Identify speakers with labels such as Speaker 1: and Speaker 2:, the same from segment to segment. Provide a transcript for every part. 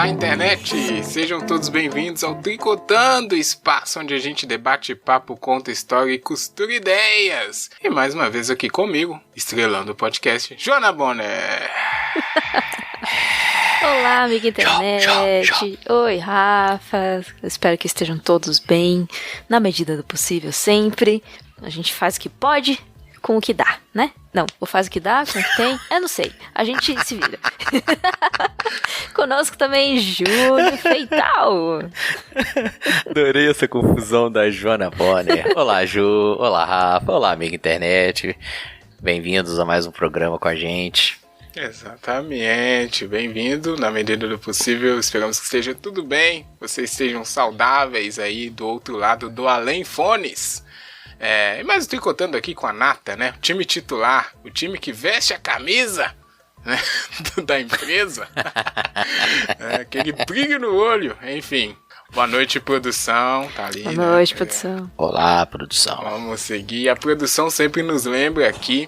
Speaker 1: Olá, internet! Sejam todos bem-vindos ao Tricotando, espaço onde a gente debate papo, conta história e costura ideias. E mais uma vez aqui comigo, estrelando o podcast, Joana Bonner.
Speaker 2: Olá, amiga internet. Oi, Rafa. Espero que estejam todos bem, na medida do possível sempre. A gente faz o que pode, com o que dá, né? Não, ou faz o que dá, com o que tem, eu não sei. A gente se vira. Conosco também, Júlio Feital.
Speaker 3: Adorei essa confusão da Joana Bonner. Olá, Ju. Olá, Rafa. Olá, amiga internet. Bem-vindos a mais um programa com a gente.
Speaker 1: Exatamente, bem-vindo, na medida do possível, esperamos que esteja tudo bem, vocês estejam saudáveis aí do outro lado do Além Fones. Mas eu tô contando aqui com a Nata, né, o time titular, o time que veste a camisa, né, da empresa, aquele brilho no olho, enfim. Boa noite, produção, tá ali.
Speaker 2: Boa noite, produção.
Speaker 3: Olá, produção.
Speaker 1: Vamos seguir, a produção sempre nos lembra aqui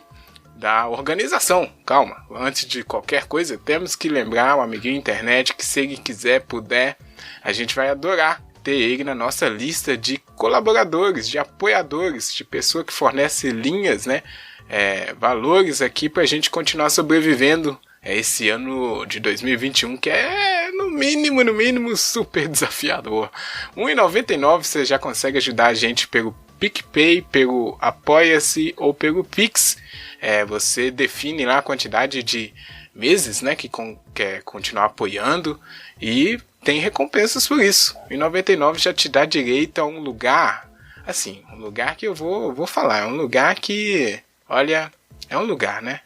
Speaker 1: da organização. Calma, antes de qualquer coisa, temos que lembrar o amiguinho internet que se ele quiser, puder, a gente vai adorar ter ele na nossa lista de colaboradores, de apoiadores, de pessoa que fornece linhas, né, valores aqui pra gente continuar sobrevivendo esse ano de 2021, que é no mínimo super desafiador. R$1,99 você já consegue ajudar a gente pelo PicPay, pelo Apoia-se ou pelo Pix. Você define lá a quantidade de meses, né, que quer continuar apoiando e tem recompensas por isso. R$1,99 já te dá direito a um lugar, assim, um lugar que eu vou falar, é um lugar que, olha, é um lugar, né?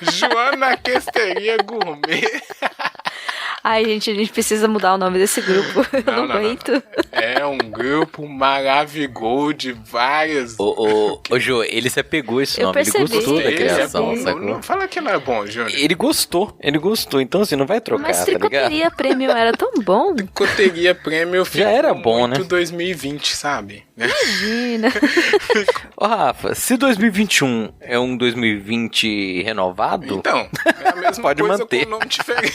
Speaker 1: Joana Questeria Gourmet.
Speaker 2: Ai, gente, a gente precisa mudar o nome desse grupo. Eu não aguento. Não.
Speaker 1: É um grupo maravilhoso de várias...
Speaker 3: Ô, Jô, ele se apegou a esse nome.
Speaker 2: Percebi.
Speaker 3: Ele gostou da criação, sacou?
Speaker 1: Não fala que não é bom, Júnior.
Speaker 3: Ele gostou. Então assim, não vai trocar,
Speaker 2: mas
Speaker 3: tá ligado?
Speaker 2: Tricoteria Prêmio era tão bom.
Speaker 1: Tricoteria Prêmio
Speaker 3: já era bom, né?
Speaker 1: 2020, sabe?
Speaker 2: Imagina.
Speaker 3: Ô, Rafa, se 2021 é um 2020 renovado...
Speaker 1: Então, é a mesma
Speaker 3: pode
Speaker 1: coisa
Speaker 3: manter.
Speaker 1: com nome diferente.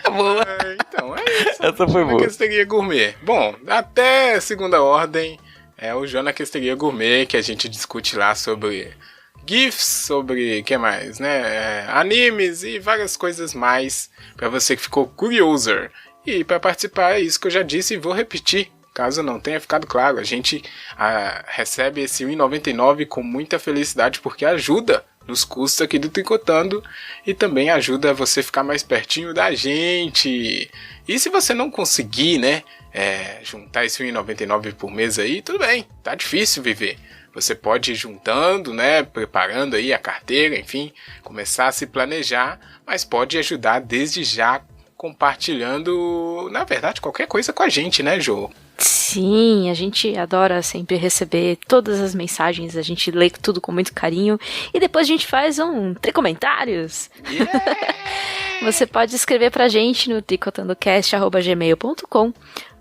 Speaker 3: Boa.
Speaker 1: Então, é isso.
Speaker 3: Essa foi boa.
Speaker 1: Questeria Gourmet. Bom, até segunda ordem é o Joana Questeria Gourmet, que a gente discute lá sobre GIFs, sobre, que mais, né? Animes e várias coisas mais, pra você que ficou curioso. E pra participar é isso que eu já disse e vou repetir. Caso não tenha ficado claro, a gente recebe esse R$1,99 com muita felicidade, porque ajuda nos custos aqui do Tricotando e também ajuda você a ficar mais pertinho da gente. E se você não conseguir, né, juntar esse R$1,99 por mês aí, tudo bem, tá difícil viver. Você pode ir juntando, né, preparando aí a carteira, enfim, começar a se planejar, mas pode ajudar desde já compartilhando, na verdade, qualquer coisa com a gente, né, Jô?
Speaker 2: Sim, a gente adora sempre receber todas as mensagens, a gente lê tudo com muito carinho e depois a gente faz um tricomentários.
Speaker 1: Yeah!
Speaker 2: Você pode escrever pra gente no tricotandocast@gmail.com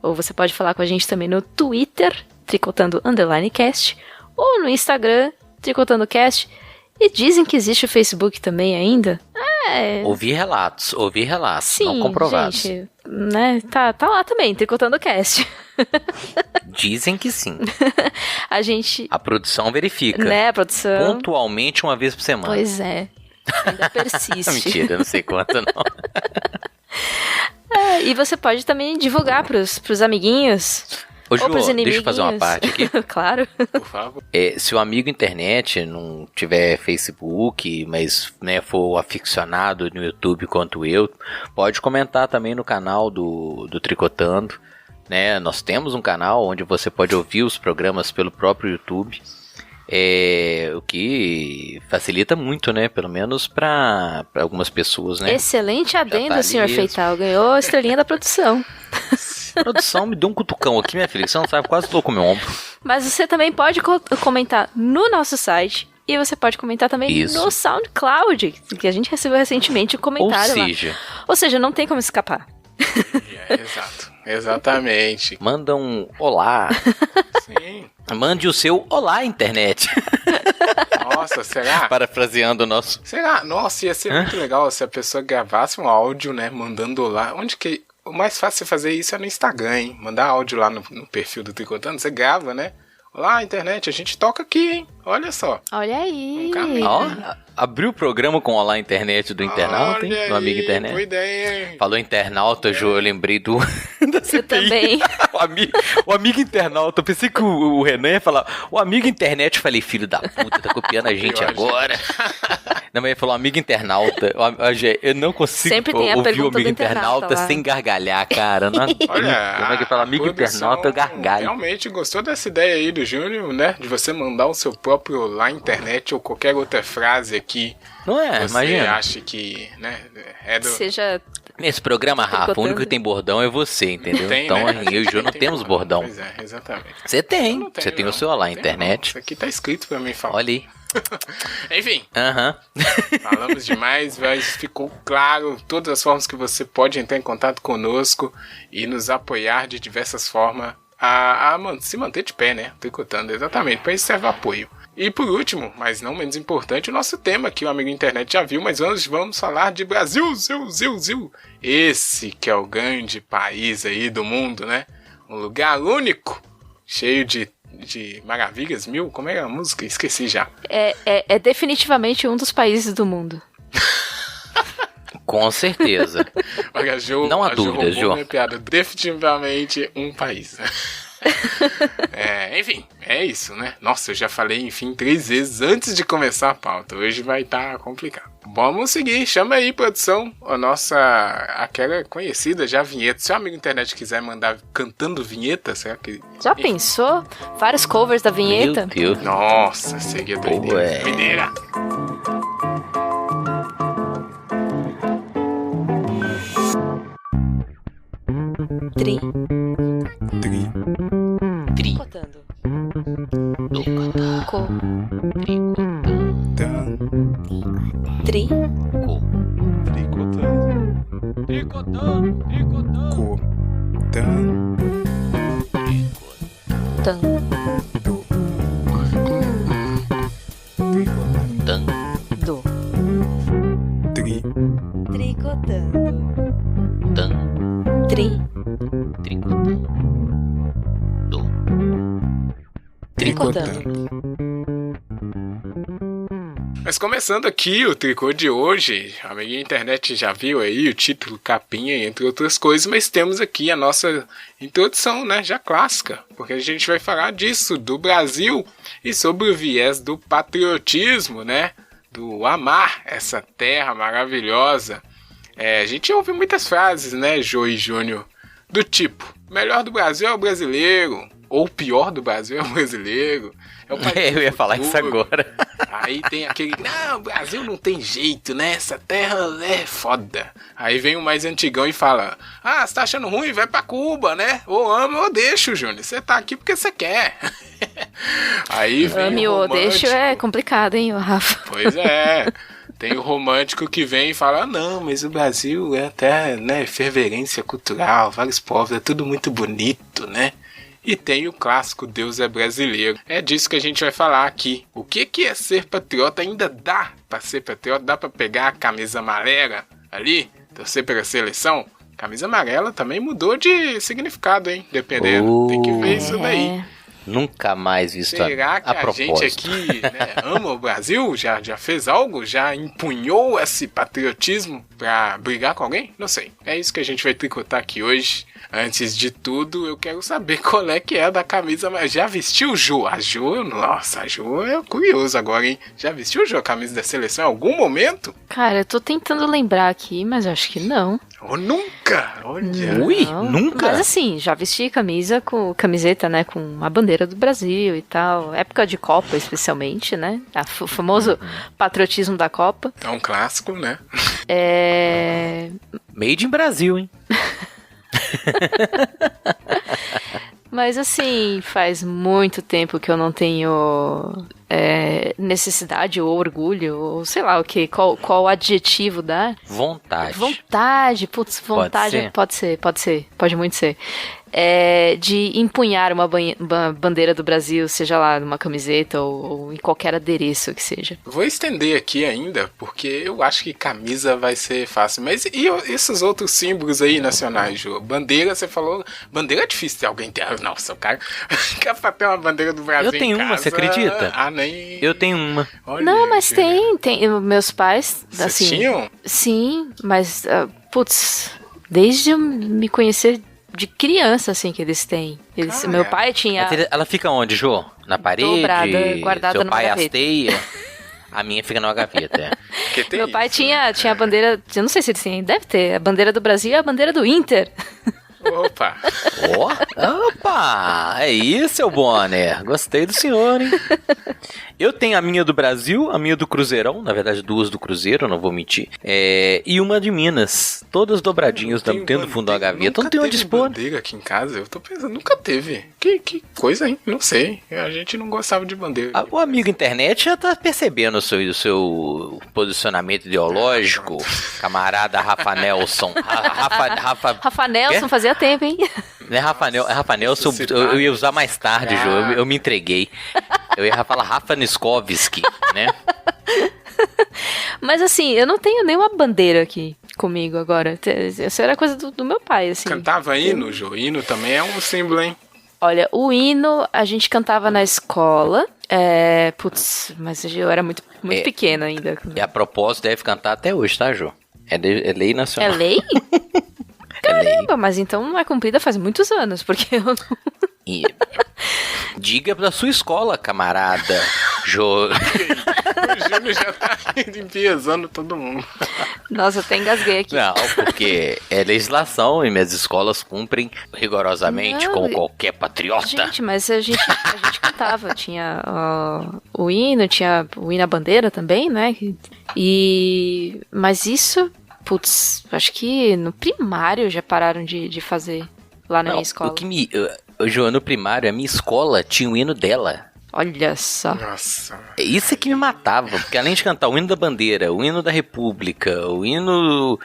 Speaker 2: ou você pode falar com a gente também no Twitter, tricotando_cast, ou no Instagram, tricotandocast. E dizem que existe o Facebook também ainda.
Speaker 3: Ouvir relatos,
Speaker 2: sim,
Speaker 3: não comprovados.
Speaker 2: Gente, né, tá lá também, Tricotando Cast.
Speaker 3: Dizem que sim.
Speaker 2: A
Speaker 3: produção verifica.
Speaker 2: Né, a produção.
Speaker 3: Pontualmente uma vez por semana.
Speaker 2: Pois é. Ainda persiste.
Speaker 3: Mentira, não sei quanto não.
Speaker 2: E você pode também divulgar pros amiguinhos.
Speaker 3: Ô, Ju, deixa eu fazer uma parte aqui.
Speaker 2: Claro.
Speaker 1: Por favor.
Speaker 3: Se o amigo internet não tiver Facebook, mas, né, for aficionado no YouTube quanto eu, pode comentar também no canal do Tricotando. Né? Nós temos um canal onde você pode ouvir os programas pelo próprio YouTube. O que facilita muito, né? Pelo menos para algumas pessoas, né?
Speaker 2: Excelente adendo,
Speaker 3: tá
Speaker 2: senhor Feital. Ganhou a estrelinha da produção.
Speaker 3: A produção me deu um cutucão aqui, minha filha. Você não sabe, quase tô com meu ombro.
Speaker 2: Mas você também pode comentar no nosso site. E você pode comentar também no SoundCloud, que a gente recebeu recentemente um comentário lá. Ou seja, não tem como escapar.
Speaker 1: Exato. Exatamente.
Speaker 3: Manda um olá.
Speaker 1: Sim.
Speaker 3: Mande o seu olá, internet.
Speaker 1: Nossa, será?
Speaker 3: Parafraseando o nosso...
Speaker 1: Será? Nossa, ia ser muito legal se a pessoa gravasse um áudio, né, mandando lá. Onde que... O mais fácil de fazer isso é no Instagram, hein? Mandar áudio lá no perfil do Tricotando, você grava, né? Olá, internet, a gente toca aqui, hein? Olha só.
Speaker 2: Olha aí.
Speaker 1: Um caminho.
Speaker 3: Ó, abriu o programa com Olá Internet do internauta, hein?
Speaker 1: Olha
Speaker 3: Do amigo
Speaker 1: aí,
Speaker 3: internet.
Speaker 1: boa ideia, hein?
Speaker 3: Falou internauta, Jô, eu lembrei da
Speaker 2: Eu
Speaker 3: CPI.
Speaker 2: também.
Speaker 3: O amigo internauta, eu pensei que o Renan ia falar, o amigo internet, eu falei, filho da puta, tá copiando a gente agora. Não, mas ele falou, amigo internauta, eu não consigo
Speaker 2: Sempre tem a
Speaker 3: ouvir o
Speaker 2: pergunta
Speaker 3: amigo
Speaker 2: do internauta
Speaker 3: internauta
Speaker 2: lá.
Speaker 3: sem gargalhar, cara. Não,
Speaker 1: Olha,
Speaker 3: como é que fala, amigo
Speaker 1: produção
Speaker 3: internauta, eu gargalho.
Speaker 1: realmente gostou dessa ideia aí do Júnior, né? De você mandar o seu próprio olá internet ou qualquer outra frase aqui.
Speaker 3: Não é?
Speaker 1: Você
Speaker 3: Imagina.
Speaker 1: acha que, né? É do...
Speaker 2: Seja...
Speaker 3: Nesse programa, Rafa, o único que tem bordão é você, entendeu?
Speaker 1: Tem,
Speaker 3: então,
Speaker 1: né?
Speaker 3: eu e o Jô não
Speaker 1: Tem
Speaker 3: temos bordão.
Speaker 1: Pois é, exatamente.
Speaker 3: Você
Speaker 1: Eu
Speaker 3: tem.
Speaker 1: não tenho,
Speaker 3: Você tem
Speaker 1: não.
Speaker 3: o seu olá
Speaker 1: Tenho,
Speaker 3: internet.
Speaker 1: não. Isso aqui tá escrito pra mim falar.
Speaker 3: Olha aí.
Speaker 1: Enfim,
Speaker 3: Aham.
Speaker 1: falamos demais, mas ficou claro todas as formas que você pode entrar em contato conosco e nos apoiar de diversas formas a se manter de pé, né? Tricotando, exatamente. Para isso serve apoio. E por último, mas não menos importante, o nosso tema que o amigo internet já viu, mas hoje vamos falar de Brasil, Zil. Esse que é o grande país aí do mundo, né? Um lugar único, cheio de maravilhas mil. Como é a música? Esqueci já.
Speaker 2: É definitivamente um dos países do mundo.
Speaker 3: Com certeza.
Speaker 1: Olha,
Speaker 3: Não há dúvidas, Jô.
Speaker 1: Minha piada. Definitivamente um país. Enfim, é isso, né? Nossa, eu já falei, enfim, 3 vezes antes de começar a pauta. Hoje vai estar complicado. Vamos seguir. Chama aí, produção, aquela conhecida já vinheta. Se o amigo internet quiser mandar cantando vinheta, será que...
Speaker 2: Já pensou? Vários covers da vinheta.
Speaker 3: Meu Deus.
Speaker 1: Nossa, seria doideira.
Speaker 3: Ué.
Speaker 1: Doideira.
Speaker 2: Tricotando. Co. Tri. Tan. Do. Tricotando. Tri. Tricotando.
Speaker 1: Mas começando aqui o tricô de hoje, a minha internet já viu aí o título, capinha, entre outras coisas, mas temos aqui a nossa introdução, né, já clássica, porque a gente vai falar disso, do Brasil e sobre o viés do patriotismo, né, do amar essa terra maravilhosa. A gente ouve muitas frases, né, Jô e Júnior, do tipo, melhor do Brasil é o brasileiro, ou pior do Brasil é o brasileiro. É o país
Speaker 3: Eu ia falar isso agora.
Speaker 1: Aí tem aquele, não, o Brasil não tem jeito, né? Essa terra é foda. Aí vem o mais antigão e fala, você tá achando ruim? Vai pra Cuba, né? Ou ama ou deixa, Júnior. Você tá aqui porque você quer. Aí vem
Speaker 2: Ame
Speaker 1: o
Speaker 2: ou
Speaker 1: romântico.
Speaker 2: deixo é complicado, hein, Rafa?
Speaker 1: Pois é. Tem o romântico que vem e fala, não, mas o Brasil é até, né, fervência cultural, vários povos, é tudo muito bonito, né? E tem o clássico Deus é brasileiro. É disso que a gente vai falar aqui. O que é ser patriota? Ainda dá pra ser patriota? Dá pra pegar a camisa amarela ali, torcer pela seleção? Camisa amarela também mudou de significado, hein? Dependendo. Tem que ver isso daí.
Speaker 3: Nunca mais visto
Speaker 1: Será que
Speaker 3: a
Speaker 1: a
Speaker 3: propósito.
Speaker 1: gente aqui, né, ama o Brasil? Já fez algo? Já empunhou esse patriotismo pra brigar com alguém? Não sei. É isso que a gente vai tricotar aqui hoje. Antes de tudo, eu quero saber qual é que é da camisa. Já vestiu, Jô? A Jô, nossa, a Jô é curioso agora, hein? Já vestiu, Jô, a camisa da seleção em algum momento?
Speaker 2: Cara, eu tô tentando lembrar aqui, mas acho que não.
Speaker 1: Ou nunca? Olha.
Speaker 3: Ui,
Speaker 2: Não.
Speaker 3: nunca?
Speaker 2: Mas assim, já vesti camiseta, né, com a bandeira do Brasil e tal. Época de Copa, especialmente, né? O famoso patriotismo da Copa.
Speaker 1: É um clássico, né?
Speaker 3: Made in Brasil, hein?
Speaker 2: Mas assim, faz muito tempo que eu não tenho necessidade ou orgulho, ou sei lá o que, qual adjetivo dá?
Speaker 3: Vontade.
Speaker 2: Vontade, putz, vontade, pode ser, pode muito ser. de empunhar uma bandeira do Brasil, seja lá numa camiseta ou em qualquer adereço que seja.
Speaker 1: Vou estender aqui ainda, porque eu acho que camisa vai ser fácil. Mas e esses outros símbolos aí nacionais, Jô? Bandeira, você falou... Bandeira é difícil ter alguém ter... Nossa, o cara quer ter uma bandeira do Brasil.
Speaker 3: Eu tenho uma, você acredita?
Speaker 1: Nem...
Speaker 3: Eu tenho uma.
Speaker 1: Olha,
Speaker 2: não, mas tem. Meus pais,
Speaker 1: vocês
Speaker 2: assim...
Speaker 1: tinham?
Speaker 2: Sim, mas... putz, desde eu me conhecer de criança, assim, que eles têm. Meu pai tinha...
Speaker 3: Ela fica onde, Jô? Na parede?
Speaker 2: Dobrada, guardada
Speaker 3: Seu
Speaker 2: numa
Speaker 3: pai
Speaker 2: gaveta.
Speaker 3: hasteia? A minha fica numa gaveta,
Speaker 2: Meu pai tinha a bandeira... Eu não sei se eles têm, deve ter. A bandeira do Brasil e a bandeira do Inter.
Speaker 1: Opa!
Speaker 3: Opa! É isso, seu Bonner. Gostei do senhor, hein? Eu tenho a minha do Brasil, a minha do Cruzeirão. Na verdade, duas do Cruzeiro, não vou mentir. E uma de Minas. Todas dobradinhas, dentro do fundo da gaveta. Não tem onde expor.
Speaker 1: Bandeira aqui em casa? Eu tô pensando, nunca teve. Que coisa, hein? Não sei. A gente não gostava de bandeira.
Speaker 3: O amigo internet já tá percebendo o seu posicionamento ideológico. Camarada Rafa Nelson.
Speaker 2: Rafa Nelson fazia tempo, hein?
Speaker 3: Não é Rafa Nelson, eu ia usar mais tarde, Jô. Eu me entreguei. Eu ia falar Rafa Niskovski, né?
Speaker 2: Mas assim, eu não tenho nenhuma bandeira aqui comigo agora. Isso era coisa do meu pai, assim.
Speaker 1: Cantava hino, Jô? Hino também é um símbolo, hein?
Speaker 2: Olha, o hino a gente cantava na escola. Mas eu era muito pequena ainda.
Speaker 3: E a propósito deve cantar até hoje, tá, Jô? É lei nacional.
Speaker 2: É lei? Caramba, mas então não é cumprida faz muitos anos, porque eu não...
Speaker 3: Diga pra sua escola, camarada. Jô.
Speaker 1: O Júnior já tá enviesando todo mundo.
Speaker 2: Nossa, eu até engasguei aqui.
Speaker 3: Não, porque é legislação e minhas escolas cumprem rigorosamente,
Speaker 2: Não,
Speaker 3: como qualquer patriota.
Speaker 2: Gente, mas a gente cantava. Tinha o hino à bandeira também, né? Mas isso, putz, acho que no primário já pararam de fazer lá na minha escola.
Speaker 3: João, no primário, a minha escola tinha o hino dela.
Speaker 2: Olha só.
Speaker 1: Nossa.
Speaker 3: Isso é que me matava, porque além de cantar o hino da bandeira, o hino da república, o hino...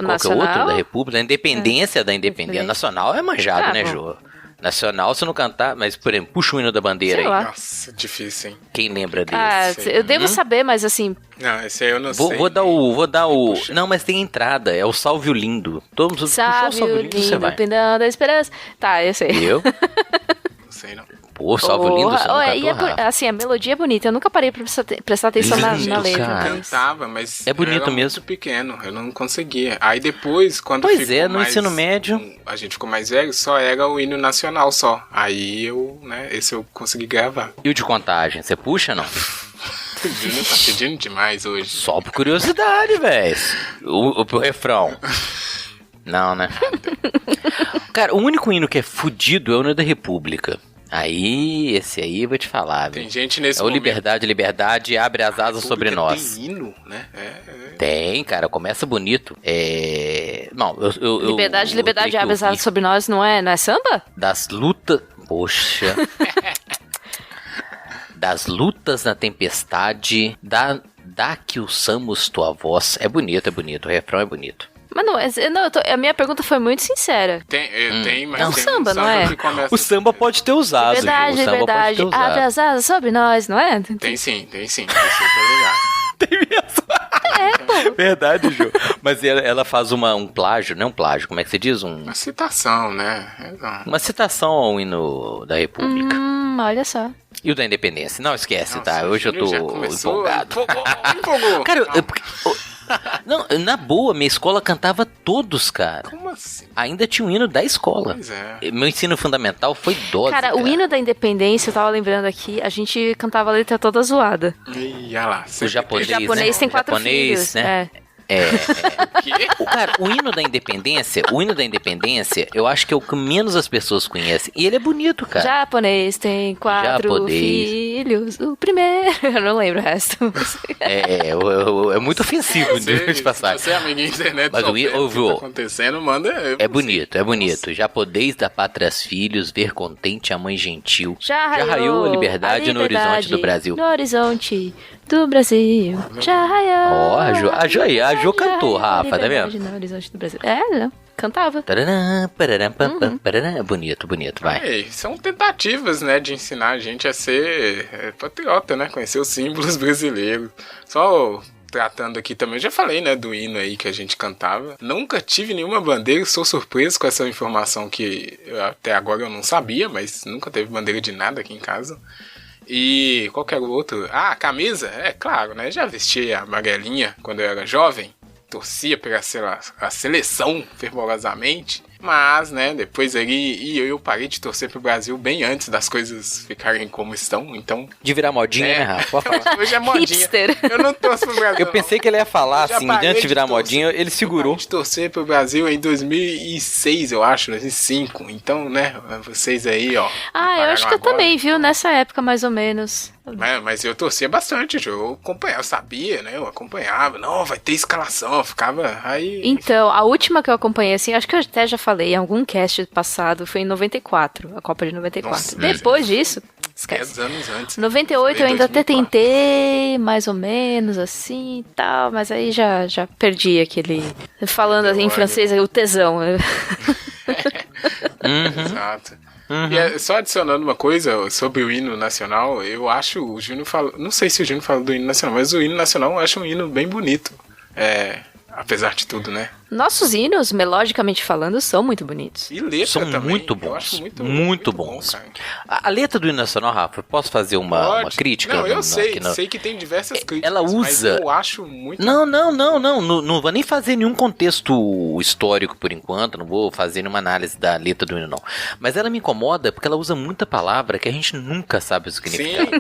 Speaker 3: qual que é o outro da república? A independência da independência. Nacional é manjado, né, Jô? Nacional, se não cantar, mas, por exemplo, puxa o hino da bandeira aí.
Speaker 1: Nossa, difícil, hein?
Speaker 3: Quem lembra desse?
Speaker 2: Eu devo saber, mas assim...
Speaker 1: Não, esse aí eu não sei.
Speaker 3: Vou dar o... Não, mas tem entrada, é o Salve o Lindo. Todo mundo puxou o Salve o Lindo, você vai.
Speaker 2: Pindão da esperança. Tá, eu sei.
Speaker 3: Eu?
Speaker 1: Não sei, não.
Speaker 3: Pô, Salve o Lindo, você não cantou,
Speaker 2: assim, a melodia é bonita. Eu nunca parei pra prestar atenção na letra.
Speaker 3: Cara.
Speaker 1: Eu cantava, mas
Speaker 3: é bonito
Speaker 1: era
Speaker 3: mesmo.
Speaker 1: muito pequeno, eu não conseguia. Aí depois, quando
Speaker 3: no ensino médio,
Speaker 1: a gente ficou mais velho, só era o hino nacional só. Aí esse eu consegui gravar.
Speaker 3: E o de Contagem, você puxa, não?
Speaker 1: O Júnior tá pedindo demais hoje.
Speaker 3: Só por curiosidade, velho. O refrão. Não, né? Cara, o único hino que é fudido é o hino da República. Esse aí eu vou te falar, velho.
Speaker 1: Tem gente nesse
Speaker 3: momento. Liberdade, abre as asas sobre nós.
Speaker 1: Tem hino, né?
Speaker 3: Tem, cara, começa bonito. Não,
Speaker 2: Liberdade, abre as asas sobre nós, não é samba?
Speaker 3: Das lutas... Poxa... Das lutas na tempestade, dá que usamos tua voz. É bonito, o refrão é bonito.
Speaker 2: Mas a minha pergunta foi muito sincera.
Speaker 1: Tem, mas
Speaker 2: não,
Speaker 1: tem
Speaker 2: samba, não é?
Speaker 3: O samba pode ter usado.
Speaker 2: Liberdade, abre as asas sobre nós, não é?
Speaker 1: Tem sim, isso eu tô ligado.
Speaker 3: Tem mesmo.
Speaker 2: Pô.
Speaker 3: Verdade, Ju. Mas ela faz um plágio, não é um plágio, como é que se diz?
Speaker 1: Uma citação, né?
Speaker 3: Uma citação ao hino da República.
Speaker 2: Olha só.
Speaker 3: E o da Independência? Não esquece, tá? Hoje eu tô empolgado.
Speaker 1: Empolgou.
Speaker 3: Cara, não, na boa, minha escola cantava todos, cara.
Speaker 1: Como assim?
Speaker 3: Ainda tinha um hino da escola.
Speaker 1: Pois é.
Speaker 3: Meu ensino fundamental foi dose.
Speaker 2: Cara, o hino da Independência, eu tava lembrando aqui, a gente cantava a letra toda zoada.
Speaker 1: E olha lá.
Speaker 3: O japonês,
Speaker 2: o japonês, né? Tem 4 filhos.
Speaker 3: Né? O hino da Independência, eu acho que é o que menos as pessoas conhecem. E ele é bonito, cara.
Speaker 2: Japonês tem 4 filhos. O primeiro, eu não lembro o resto.
Speaker 3: É muito ofensivo de passar.
Speaker 1: Você, amiga internet,
Speaker 3: mas o que
Speaker 1: tá acontecendo, manda.
Speaker 3: É bonito. Já podeis da pátrias filhos ver contente a mãe gentil.
Speaker 2: Já
Speaker 3: raiou a liberdade no horizonte do Brasil.
Speaker 2: No horizonte do Brasil. Já raiou.
Speaker 3: A Jo cantou, Rafa, tá vendo?
Speaker 2: No horizonte do Brasil. Não. Cantava.
Speaker 3: Tararã, pararam, pam, pam, pararam. Bonito, vai.
Speaker 1: São tentativas, né, de ensinar a gente a ser patriota, né? Conhecer os símbolos brasileiros. Só tratando aqui também, eu já falei, né, do hino aí que a gente cantava. Nunca tive nenhuma bandeira, sou surpreso com essa informação que até agora eu não sabia, mas nunca teve bandeira de nada aqui em casa. E qualquer outro... Ah, a camisa? É claro, né? Já vesti a amarelinha quando eu era jovem. Torcia pela a seleção fervorosamente. Mas, né, depois ali eu parei de torcer pro Brasil bem antes das coisas ficarem como estão, então...
Speaker 3: De virar modinha, né, Rafa? Pode falar.
Speaker 1: Hoje é modinha.
Speaker 2: Hipster.
Speaker 1: Eu não torço pro Brasil,
Speaker 3: Eu pensei que ele ia falar assim, antes de virar modinha, ele segurou.
Speaker 1: Eu parei de torcer pro Brasil em 2006, eu acho, 2005. Então, né, vocês aí, ó...
Speaker 2: Ah, eu acho que eu também, viu? Nessa época, mais ou menos.
Speaker 1: Mas eu torcia bastante, eu acompanhava, eu sabia, né? Eu acompanhava, não, vai ter escalação, eu ficava aí...
Speaker 2: Então, a última que eu acompanhei, assim, acho que eu até já falei em algum cast passado, foi em 94, a Copa de 94.
Speaker 1: Nossa,
Speaker 2: depois disso, esquece.
Speaker 1: 10 anos antes.
Speaker 2: 98 eu ainda até tentei, mais ou menos, assim, e tal, mas aí já perdi aquele... Falando assim, em francês, o tesão.
Speaker 1: Exato. E só adicionando uma coisa sobre o hino nacional, eu acho, o Júnior falou, não sei se o Júnior falou do hino nacional, mas o hino nacional eu acho um hino bem bonito, apesar de tudo, né?
Speaker 2: Nossos hinos, melodicamente falando, são muito bonitos.
Speaker 1: E letra
Speaker 3: São
Speaker 1: também.
Speaker 3: muito
Speaker 1: Eu
Speaker 3: bons,
Speaker 1: acho
Speaker 3: muito bons.
Speaker 1: Bom, cara.
Speaker 3: A letra do hino nacional, Rafa, posso fazer uma crítica?
Speaker 1: Não, eu sei que tem diversas críticas,
Speaker 3: ela usa...
Speaker 1: mas eu acho muito...
Speaker 3: Não vou nem fazer nenhum contexto histórico por enquanto, não vou fazer nenhuma análise da letra do hino, não. Mas ela me incomoda porque ela usa muita palavra que a gente nunca sabe o significado.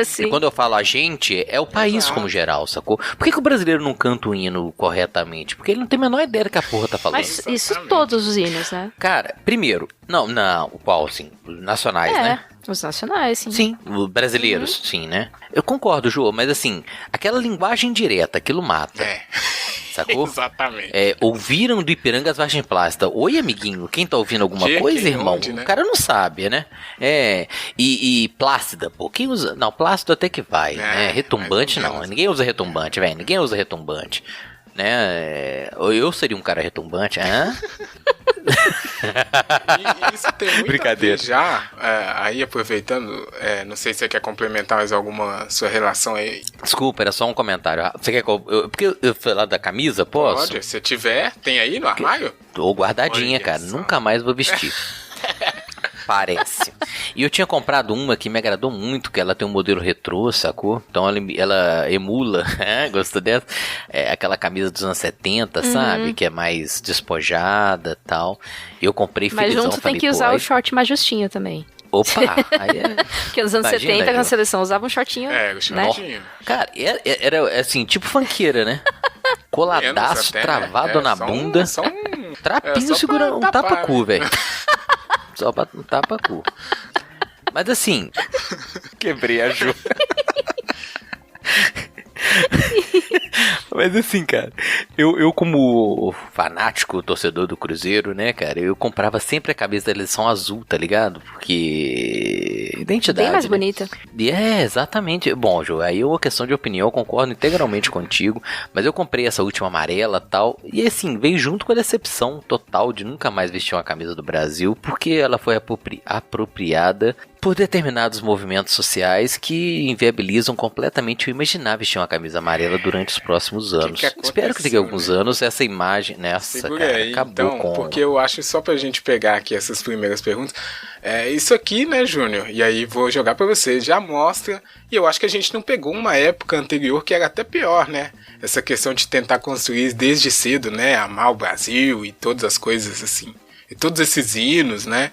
Speaker 2: Sim.
Speaker 3: E quando eu falo a gente, é o país como geral, sacou? Por que o brasileiro não canta o hino corretamente? Porque ele não tem a menor ideia do que a porra tá falando.
Speaker 2: Mas isso todos os hinos, né?
Speaker 3: Cara, primeiro, não, o qual, assim, nacionais, né?
Speaker 2: Os nacionais, sim.
Speaker 3: Sim, os brasileiros, sim, né? Eu concordo, Jô, mas assim, aquela linguagem direta, aquilo mata. Sacou?
Speaker 1: Exatamente.
Speaker 3: Ouviram do Ipiranga as Vargem Plástica. Oi, amiguinho, quem tá ouvindo alguma coisa, irmão?
Speaker 1: Onde, né?
Speaker 3: O cara não sabe, né? E Plácida, pô, quem usa... Não, Plácido até que vai, né? Retumbante não, ninguém usa retumbante, velho, ninguém usa retumbante. Né? Eu seria um cara retumbante, hã?
Speaker 1: E isso tem muito
Speaker 3: Brincadeira.
Speaker 1: a ver já, aí aproveitando, não sei se você quer complementar mais alguma sua relação aí.
Speaker 3: Desculpa, era só um comentário. Você quer que porque eu falar da camisa, posso?
Speaker 1: Pode, se tiver, tem aí no armário?
Speaker 3: Tô guardadinha,
Speaker 1: Olha
Speaker 3: cara,
Speaker 1: só.
Speaker 3: nunca mais vou vestir. Parece. E eu tinha comprado uma que me agradou muito, que ela tem um modelo retrô, sacou? Então ela emula, gostou dessa? Aquela camisa dos anos 70, sabe? Que é mais despojada e tal. Eu comprei
Speaker 2: Mas
Speaker 3: felizão.
Speaker 2: junto tem que usar o short mais justinho também.
Speaker 3: Opa! Aí
Speaker 2: Porque nos anos 70, na seleção, usava um shortinho.
Speaker 1: O shortinho.
Speaker 2: Né?
Speaker 3: Cara, era assim, tipo funkeira, né? Coladaço,
Speaker 1: Menos até,
Speaker 3: travado na bunda.
Speaker 1: Só um
Speaker 3: Trapinho
Speaker 1: só
Speaker 3: segura
Speaker 1: pra
Speaker 3: um
Speaker 1: tapar,
Speaker 3: tapa-cu,
Speaker 1: né?
Speaker 3: velho. Só pra um tapa-cu. Mas assim... Quebrei a Ju. Mas assim, cara, eu como fanático, torcedor do Cruzeiro, né, cara, eu comprava sempre a camisa da eleição azul, tá ligado? Porque... identidade,
Speaker 2: bem mais
Speaker 3: né?
Speaker 2: bonita.
Speaker 3: Exatamente. Bom, Ju, aí é uma questão de opinião, eu concordo integralmente contigo, mas eu comprei essa última amarela e tal, e assim, veio junto com a decepção total de nunca mais vestir uma camisa do Brasil, porque ela foi apropriada por determinados movimentos sociais que inviabilizam completamente o imaginar vestir uma camisa amarela durante os próximos anos. Espero que daqui a alguns anos essa imagem nessa, cara,
Speaker 1: aí,
Speaker 3: acabou
Speaker 1: então,
Speaker 3: com...
Speaker 1: porque eu acho, só pra gente pegar aqui essas primeiras perguntas, isso aqui, né, Júnior, e aí vou jogar pra você, já mostra, e eu acho que a gente não pegou uma época anterior que era até pior, né, essa questão de tentar construir desde cedo, né, amar o Brasil e todas as coisas assim, e todos esses hinos, né.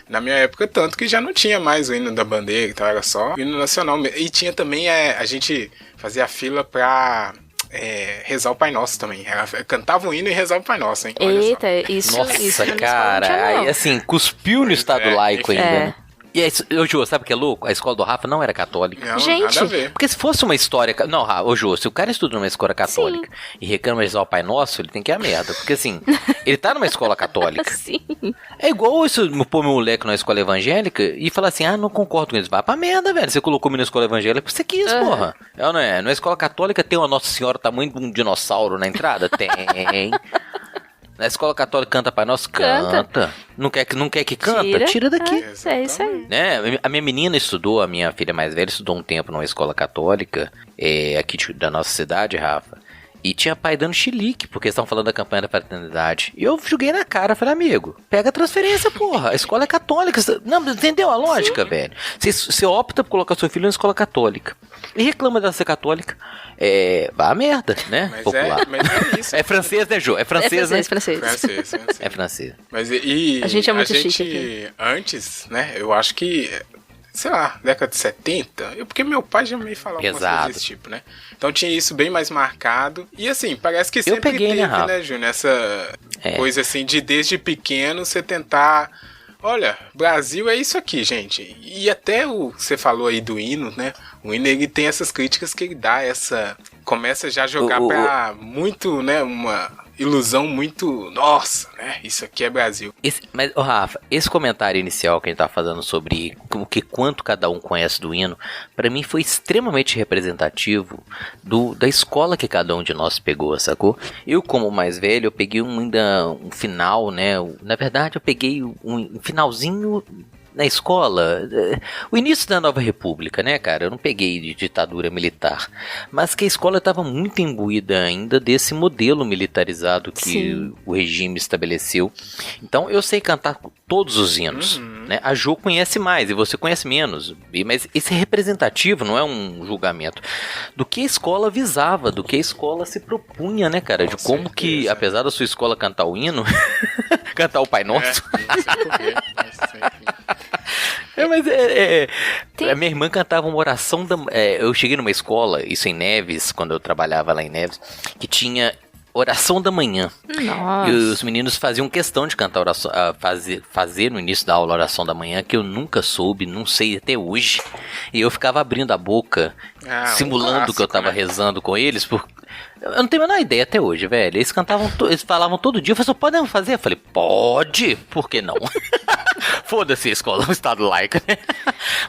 Speaker 1: Na minha época, tanto que já não tinha mais o hino da bandeira, então era só o hino nacional. E tinha também, a gente fazia a fila pra rezar o Pai Nosso também. Cantava o hino e rezava o Pai Nosso, hein? Olha
Speaker 2: Eita,
Speaker 1: só.
Speaker 2: isso
Speaker 3: Nossa,
Speaker 2: isso na
Speaker 3: cara,
Speaker 2: escola não tinha, não.
Speaker 3: aí assim, cuspiu no Estado laico
Speaker 1: enfim.
Speaker 3: ainda, né? E aí, ô Jô, sabe o que é louco? A escola do Rafa não era católica.
Speaker 1: Não,
Speaker 2: Gente.
Speaker 1: nada a ver.
Speaker 3: Porque se fosse uma história... Não, ô Jô, se o cara estuda numa escola católica e reclama de rezar o Pai Nosso, ele tem que ir a merda. Porque assim, ele tá numa escola católica.
Speaker 2: Sim.
Speaker 3: É igual isso, pôr meu moleque numa escola evangélica e falar assim, não concordo com eles. Vai pra merda, velho. Você colocou-me na escola evangélica porque você quis, porra. Não é? Na escola católica tem uma Nossa Senhora tamanho de um dinossauro na entrada? Tem. Na escola católica canta Pai Nosso? Canta. Não quer que canta? Tira daqui.
Speaker 2: É isso aí.
Speaker 3: Né? A minha menina estudou, a minha filha mais velha estudou um tempo numa escola católica, aqui da nossa cidade, Rafa. E tinha pai dando chilique, porque eles estavam falando da campanha da fraternidade. E eu joguei na cara, falei, amigo, pega a transferência, porra. A escola é católica. Não, entendeu a lógica, velho? Você opta por colocar seu filho na escola católica e reclama dela ser católica. Vá a merda, né?
Speaker 1: Mas
Speaker 3: popular.
Speaker 1: mas é isso.
Speaker 3: É francês, né, Jô? É francês, né?
Speaker 2: Francês.
Speaker 3: É francês.
Speaker 1: Mas
Speaker 2: A gente é muito chique aqui.
Speaker 1: Antes, né, eu acho que, sei lá, década de 70, porque meu pai já me falava algumas coisas desse tipo, né? Então tinha isso bem mais marcado. E assim, parece que sempre
Speaker 3: peguei,
Speaker 1: teve,
Speaker 3: né,
Speaker 1: né, Júnior, essa coisa assim de desde pequeno você tentar... Olha, Brasil é isso aqui, gente. E até você falou aí do hino, né? O hino, ele tem essas críticas que ele dá, começa já a jogar pra muito, né, uma ilusão muito, nossa, né, isso aqui é Brasil.
Speaker 3: Mas, Rafa, esse comentário inicial que a gente tá fazendo sobre quanto cada um conhece do hino, pra mim foi extremamente representativo da escola que cada um de nós pegou, sacou? Eu, como mais velho, eu peguei um final, né, na verdade eu peguei um finalzinho na escola, o início da Nova República, né, cara? Eu não peguei de ditadura militar, mas que a escola estava muito imbuída ainda desse modelo militarizado que o regime estabeleceu. Então eu sei cantar todos os hinos, né? A Jo conhece mais e você conhece menos, mas esse representativo não é um julgamento do que a escola visava, do que a escola se propunha, né, cara? De como que, apesar da sua escola cantar o hino, cantar o Pai Nosso. A minha irmã cantava uma oração eu cheguei numa escola, isso em Neves, quando eu trabalhava lá em Neves, que tinha oração da manhã.
Speaker 2: Nossa.
Speaker 3: E os meninos faziam questão de cantar oração, fazer no início da aula a oração da manhã, que eu nunca soube, não sei até hoje. E eu ficava abrindo a boca, simulando que eu tava rezando com eles, eu não tenho a menor ideia até hoje, velho. Eles eles falavam todo dia. Eu falei, podem fazer? Eu falei, pode, por que não? Foda-se a escola, um estado laico, né?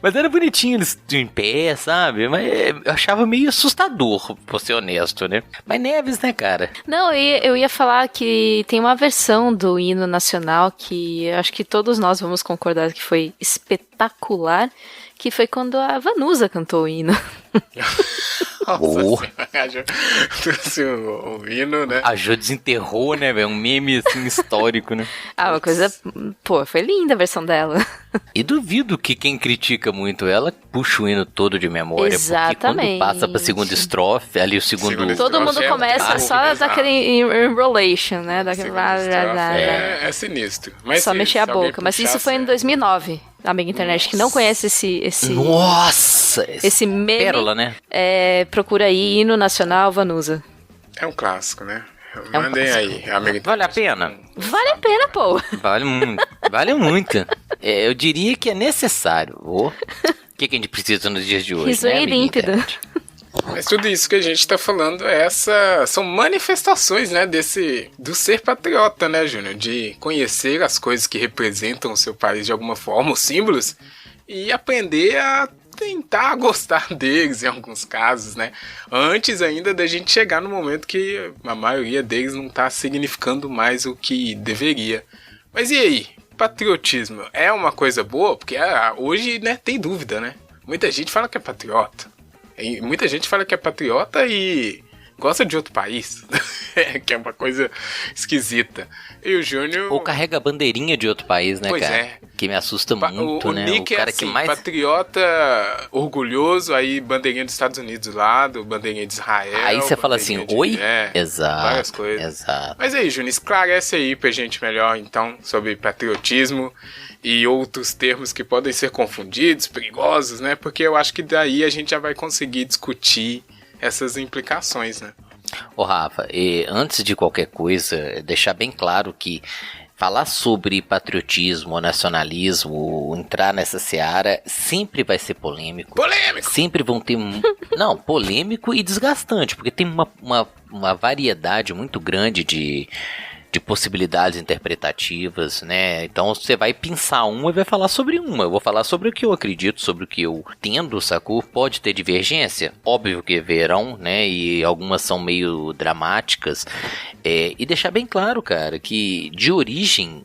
Speaker 3: Mas era bonitinho eles em pé, sabe? Mas eu achava meio assustador, pra ser honesto, né? Mas Neves, né, cara?
Speaker 2: Não, eu ia falar que tem uma versão do hino nacional que eu acho que todos nós vamos concordar que foi espetacular, que foi quando a Vanusa cantou o hino.
Speaker 1: Nossa senhora, o hino, né?
Speaker 3: A Jo desenterrou, né, velho? Um meme, assim, histórico, né?
Speaker 2: Uma coisa... Pô, foi linda a versão dela.
Speaker 3: E duvido que quem critica muito ela puxa o hino todo de memória.
Speaker 2: Exatamente.
Speaker 3: Porque quando passa pra segunda estrofe, ali o segundo...
Speaker 2: Todo mundo começa só daquele enrolation, né? Daquele...
Speaker 1: É sinistro. Mas
Speaker 2: só mexer a boca. Mas isso foi em 2009. Amiga internet que não conhece esse...
Speaker 3: Nossa!
Speaker 2: Esse meme...
Speaker 3: Pérola, né?
Speaker 2: Procura aí, hino nacional, Vanusa.
Speaker 1: É um clássico, né? Mandem aí, amiga.
Speaker 3: Vale a pena?
Speaker 2: Vale a pena, pô.
Speaker 3: Vale muito. Vale muito. Eu diria que é necessário. O que a gente precisa nos dias de hoje,
Speaker 2: Isso aí, límpido.
Speaker 1: Mas tudo isso que a gente tá falando são manifestações, né, do ser patriota, né, Júnior? De conhecer as coisas que representam o seu país de alguma forma, os símbolos, e aprender a tentar gostar deles em alguns casos, né? Antes ainda da gente chegar no momento que a maioria deles não tá significando mais o que deveria. Mas e aí? Patriotismo é uma coisa boa? Porque hoje, né, tem dúvida, né? Muita gente fala que é patriota. Muita gente fala que é patriota e gosta de outro país, que é uma coisa esquisita. E o Júnior...
Speaker 3: Ou carrega a bandeirinha de outro país, né,
Speaker 1: pois
Speaker 3: cara?
Speaker 1: É.
Speaker 3: Que me assusta muito,
Speaker 1: o
Speaker 3: né?
Speaker 1: Nick
Speaker 3: o cara
Speaker 1: é assim,
Speaker 3: que mais...
Speaker 1: patriota, orgulhoso, aí bandeirinha dos Estados Unidos do lado, bandeirinha de Israel...
Speaker 3: Aí você fala assim, oi? Exato,
Speaker 1: várias coisas.
Speaker 3: Exato.
Speaker 1: Mas aí, Júnior, esclarece aí pra gente melhor, então, sobre patriotismo e outros termos que podem ser confundidos, perigosos, né? Porque eu acho que daí a gente já vai conseguir discutir essas implicações, né?
Speaker 3: Ô Rafa, antes de qualquer coisa, deixar bem claro que falar sobre patriotismo, nacionalismo, entrar nessa seara, sempre vai ser polêmico.
Speaker 1: Polêmico!
Speaker 3: Sempre vão ter... Não, polêmico e desgastante, porque tem uma variedade muito grande de de possibilidades interpretativas, né? Então você vai pensar uma e vai falar sobre uma. Eu vou falar sobre o que eu acredito, sobre o que eu entendo, sacou? Pode ter divergência? Óbvio que verão, né? E algumas são meio dramáticas. E deixar bem claro, cara, que de origem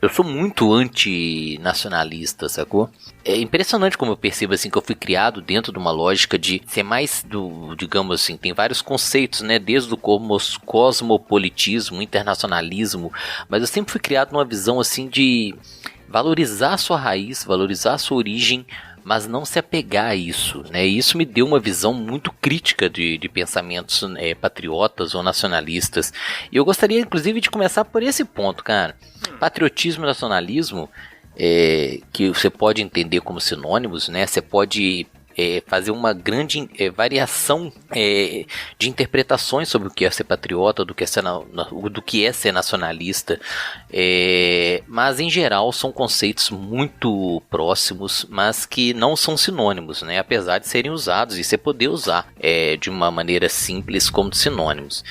Speaker 3: eu sou muito antinacionalista, sacou? É impressionante como eu percebo assim que eu fui criado dentro de uma lógica de ser mais do, digamos assim, tem vários conceitos, né, desde o cosmopolitismo, internacionalismo, mas eu sempre fui criado numa visão assim de valorizar a sua raiz, valorizar a sua origem, mas não se apegar a isso, né? E isso me deu uma visão muito crítica de pensamentos patriotas ou nacionalistas. E eu gostaria, inclusive, de começar por esse ponto, cara. Patriotismo e nacionalismo, que você pode entender como sinônimos, né? Você pode fazer uma grande variação de interpretações sobre o que é ser patriota, do que é ser nacionalista, mas em geral são conceitos muito próximos, mas que não são sinônimos, né? Apesar de serem usados e você poder usar de uma maneira simples como sinônimos.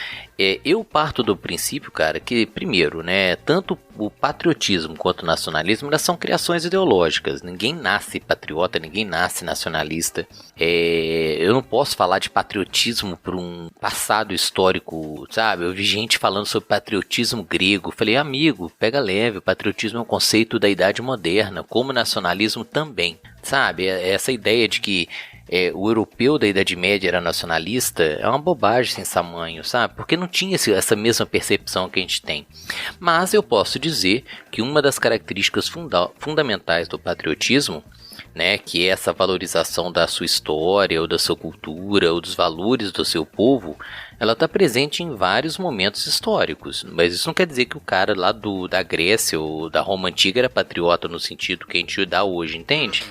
Speaker 3: Eu parto do princípio, cara, que primeiro, né, tanto o patriotismo quanto o nacionalismo, elas são criações ideológicas. Ninguém nasce patriota, ninguém nasce nacionalista. Eu não posso falar de patriotismo por um passado histórico, sabe? Eu vi gente falando sobre patriotismo grego. Falei, amigo, pega leve, o patriotismo é um conceito da idade moderna, como o nacionalismo também, sabe? Essa ideia de que o europeu da Idade Média era nacionalista é uma bobagem sem tamanho, sabe? Porque não tinha essa mesma percepção que a gente tem. Mas eu posso dizer que uma das características fundamentais do patriotismo, né, que é essa valorização da sua história, ou da sua cultura, ou dos valores do seu povo, ela está presente em vários momentos históricos. Mas isso não quer dizer que o cara lá da Grécia ou da Roma Antiga era patriota no sentido que a gente dá hoje, entende?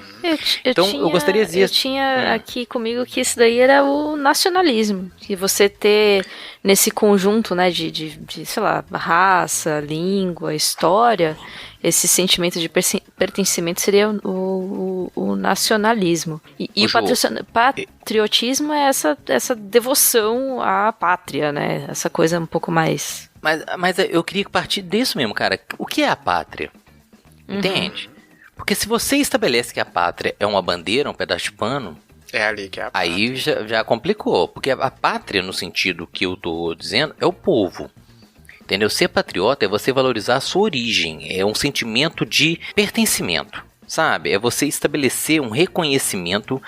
Speaker 3: Eu gostaria de dizer...
Speaker 2: Eu tinha aqui comigo que isso daí era o nacionalismo. Que você ter nesse conjunto, né, de sei lá, raça, língua, história, esse sentimento de pertencimento seria o nacionalismo. E o patriotismo é essa devoção à pátria, né? Essa coisa um pouco mais...
Speaker 3: Mas eu queria partir disso mesmo, cara. O que é a pátria? Entende? Porque se você estabelece que a pátria é uma bandeira, um pedaço de pano,
Speaker 1: é ali que é a pátria.
Speaker 3: Aí já complicou. Porque a pátria, no sentido que eu tô dizendo, é o povo. Entendeu? Ser patriota é você valorizar a sua origem. É um sentimento de pertencimento, sabe? É você estabelecer um reconhecimento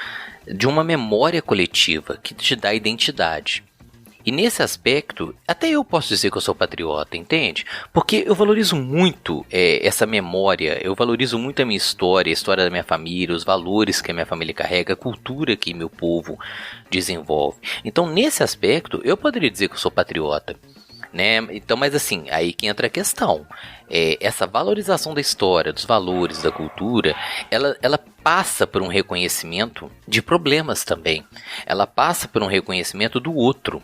Speaker 3: de uma memória coletiva que te dá identidade. E nesse aspecto, até eu posso dizer que eu sou patriota, entende? Porque eu valorizo muito essa memória, eu valorizo muito a minha história, a história da minha família, os valores que a minha família carrega, a cultura que meu povo desenvolve. Então, nesse aspecto, eu poderia dizer que eu sou patriota, né? Então, mas assim, aí que entra a questão. Essa valorização da história, dos valores, da cultura, ela passa por um reconhecimento de problemas também. Ela passa por um reconhecimento do outro.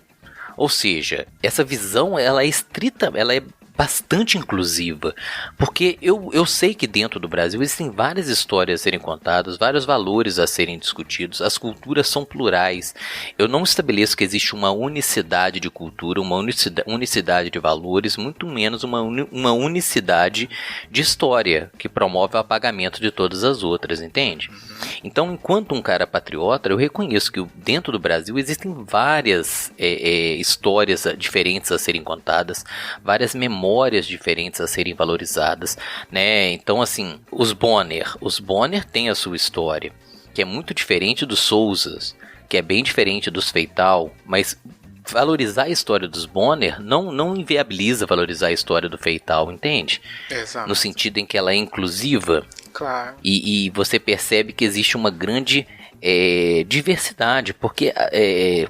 Speaker 3: Ou seja, essa visão ela é estrita, ela é bastante inclusiva, porque eu sei que dentro do Brasil existem várias histórias a serem contadas, vários valores a serem discutidos, as culturas são plurais. Eu não estabeleço que existe uma unicidade de cultura, uma unicidade de valores, muito menos uma unicidade de história que promove o apagamento de todas as outras, entende? Então, enquanto um cara patriota, eu reconheço que dentro do Brasil existem várias histórias diferentes a serem contadas, várias memórias diferentes a serem valorizadas, né? Então, assim, os Bonner têm a sua história, que é muito diferente dos Sousas, que é bem diferente dos Feital, mas valorizar a história dos Bonner não inviabiliza valorizar a história do Feital, entende?
Speaker 1: Exato.
Speaker 3: No sentido em que ela é inclusiva.
Speaker 1: Claro.
Speaker 3: E você percebe que existe uma grande diversidade, porque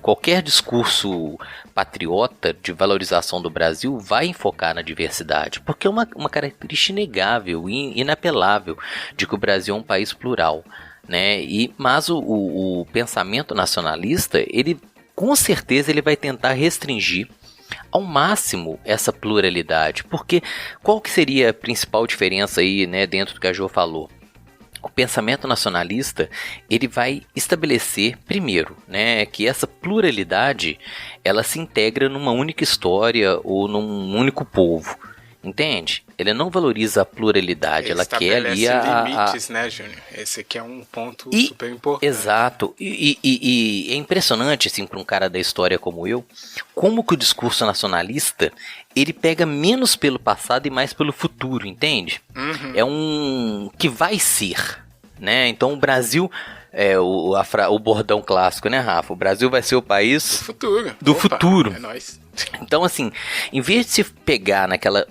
Speaker 3: qualquer discurso patriota de valorização do Brasil vai enfocar na diversidade, porque é uma característica inegável e inapelável de que o Brasil é um país plural, né? Mas o pensamento nacionalista, ele com certeza ele vai tentar restringir ao máximo essa pluralidade, porque qual que seria a principal diferença aí, né, dentro do que a Jo falou? O pensamento nacionalista, ele vai estabelecer, primeiro, né, que essa pluralidade, ela se integra numa única história ou num único povo. entende? Ele não valoriza a pluralidade, ela quer ali
Speaker 1: limites, né, Júnior? Esse aqui é um ponto super importante.
Speaker 3: Exato. E é impressionante, assim, para um cara da história como eu, como que o discurso nacionalista, ele pega menos pelo passado e mais pelo futuro, entende?
Speaker 1: Uhum.
Speaker 3: É um que vai ser, né? Então o Brasil... o bordão clássico, né, Rafa? O Brasil vai ser o país do futuro.
Speaker 1: É nóis.
Speaker 3: Então, assim, em vez de se pegar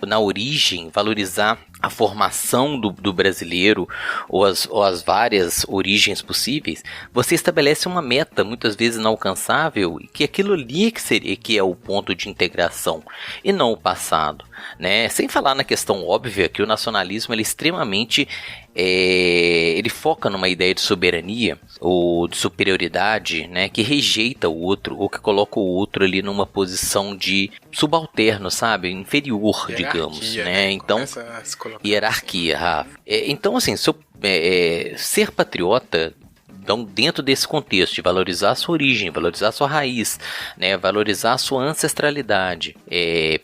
Speaker 3: na origem, valorizar a formação do brasileiro ou as várias origens possíveis, você estabelece uma meta, muitas vezes inalcançável, e que aquilo ali que é o ponto de integração, e não o passado, né? Sem falar na questão óbvia que o nacionalismo ele é extremamente... ele foca numa ideia de soberania ou de superioridade, né, que rejeita o outro ou que coloca o outro ali numa posição de subalterno, sabe, inferior, hierarquia, digamos, né? Então, hierarquia, Rafa. Então, assim, ser patriota, então, dentro desse contexto de valorizar a sua origem, valorizar a sua raiz, né, valorizar a sua ancestralidade,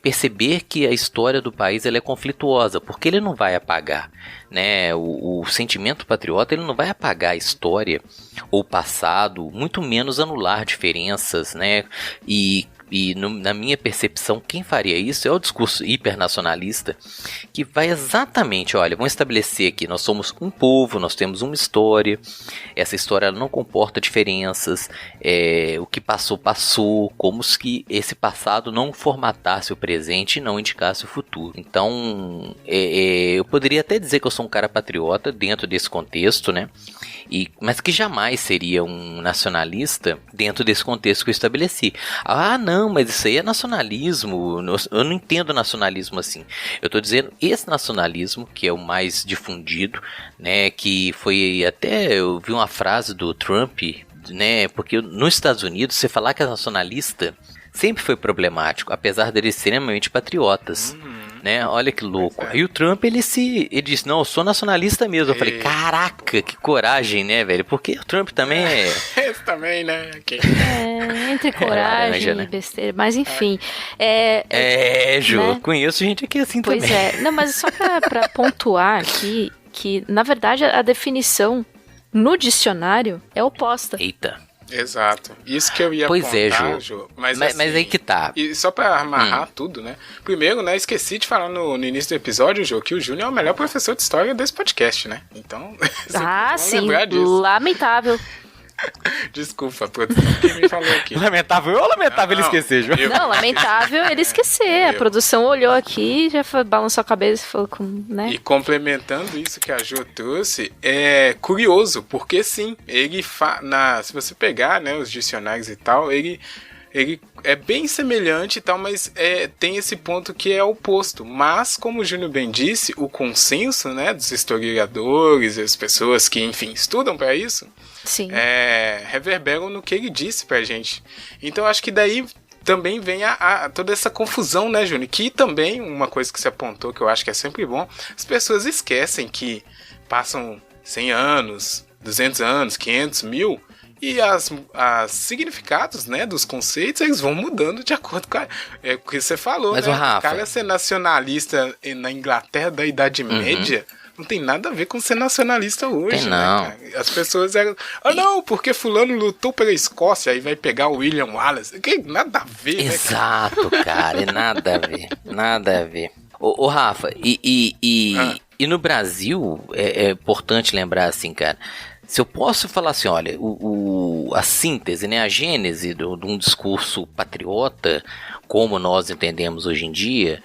Speaker 3: perceber que a história do país ela é conflituosa, porque ele não vai apagar, né, o sentimento patriota ele não vai apagar a história ou o passado, muito menos anular diferenças, né, na minha percepção, quem faria isso é o discurso hipernacionalista, que vai exatamente, olha, vamos estabelecer aqui, nós somos um povo, nós temos uma história, essa história não comporta diferenças, o que passou, como se esse passado não formatasse o presente e não indicasse o futuro. Então, eu poderia até dizer que eu sou um cara patriota dentro desse contexto, né? Mas que jamais seria um nacionalista dentro desse contexto que eu estabeleci. Ah, não, mas isso aí é nacionalismo. Eu não entendo nacionalismo assim. Eu estou dizendo esse nacionalismo, que é o mais difundido, né? Que foi até... Eu vi uma frase do Trump, né? Porque nos Estados Unidos, você falar que é nacionalista sempre foi problemático, apesar deles serem extremamente patriotas. Né? Olha que louco. E o Trump, ele disse, não, eu sou nacionalista mesmo. Eu falei, caraca, que coragem, né, velho? Porque o Trump também é...
Speaker 1: Esse também, né?
Speaker 2: Entre coragem e besteira. Mas, enfim.
Speaker 3: Ju,
Speaker 2: né?
Speaker 3: Conheço gente aqui assim também.
Speaker 2: Pois é. Não, mas só pra pontuar aqui, que, na verdade, a definição no dicionário é oposta.
Speaker 3: Eita.
Speaker 1: Exato. Isso que eu ia apontar, Ju. Mas
Speaker 3: aí que tá.
Speaker 1: E só pra amarrar tudo, né? Primeiro, né, esqueci de falar no início do episódio, Ju, que o Júnior é o melhor professor de história desse podcast, né? Então,
Speaker 2: sim. Lamentável.
Speaker 1: Desculpa, produção, quem me falou aqui.
Speaker 3: Lamentável ou lamentável ele esquecer, Ju?
Speaker 2: Não, lamentável ele esquecer. A produção olhou aqui, já balançou a cabeça e falou né?
Speaker 1: E complementando isso que a Ju trouxe, é curioso, porque sim, ele se você pegar, né, os dicionários e tal, ele é bem semelhante e tal, mas tem esse ponto que é oposto. Mas, como o Júnior bem disse, o consenso, né, dos historiadores e as pessoas que, enfim, estudam para isso,
Speaker 2: sim,
Speaker 1: reverberam no que ele disse pra gente. Então, acho que daí também vem toda essa confusão, né, Júnior? Que também, uma coisa que se apontou, que eu acho que é sempre bom, as pessoas esquecem que passam 100 anos, 200 anos, 500, 1000... E os significados, né, dos conceitos, eles vão mudando de acordo com o que você falou,
Speaker 3: mas,
Speaker 1: né?
Speaker 3: Rafa,
Speaker 1: o cara ser nacionalista na Inglaterra da Idade Média não tem nada a ver com ser nacionalista hoje,
Speaker 3: tem,
Speaker 1: né,
Speaker 3: não.
Speaker 1: cara? As pessoas eram... não, porque fulano lutou pela Escócia, aí vai pegar o William Wallace. Que nada a ver,
Speaker 3: exato, né, cara? Nada a ver. Nada a ver. Ô Rafa, e no Brasil, é importante lembrar assim, cara... Se eu posso falar assim, olha, a síntese, né, a gênese de um discurso patriota, como nós entendemos hoje em dia,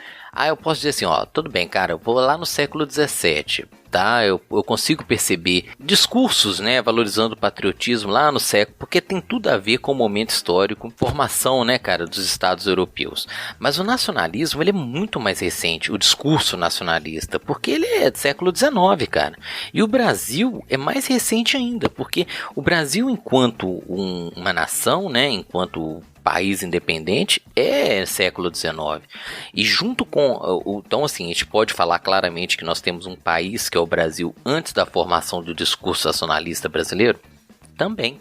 Speaker 3: eu posso dizer assim, tudo bem, cara, eu vou lá no século XVII, tá? Eu consigo perceber discursos, né, valorizando o patriotismo lá no século, porque tem tudo a ver com o momento histórico, formação, né, cara, dos estados europeus. Mas o nacionalismo, ele é muito mais recente, o discurso nacionalista, porque ele é do século XIX, cara. E o Brasil é mais recente ainda, porque o Brasil, enquanto uma nação, né, enquanto país independente, é século XIX. E junto com... Então, assim, a gente pode falar claramente que nós temos um país, que é o Brasil, antes da formação do discurso nacionalista brasileiro? Também.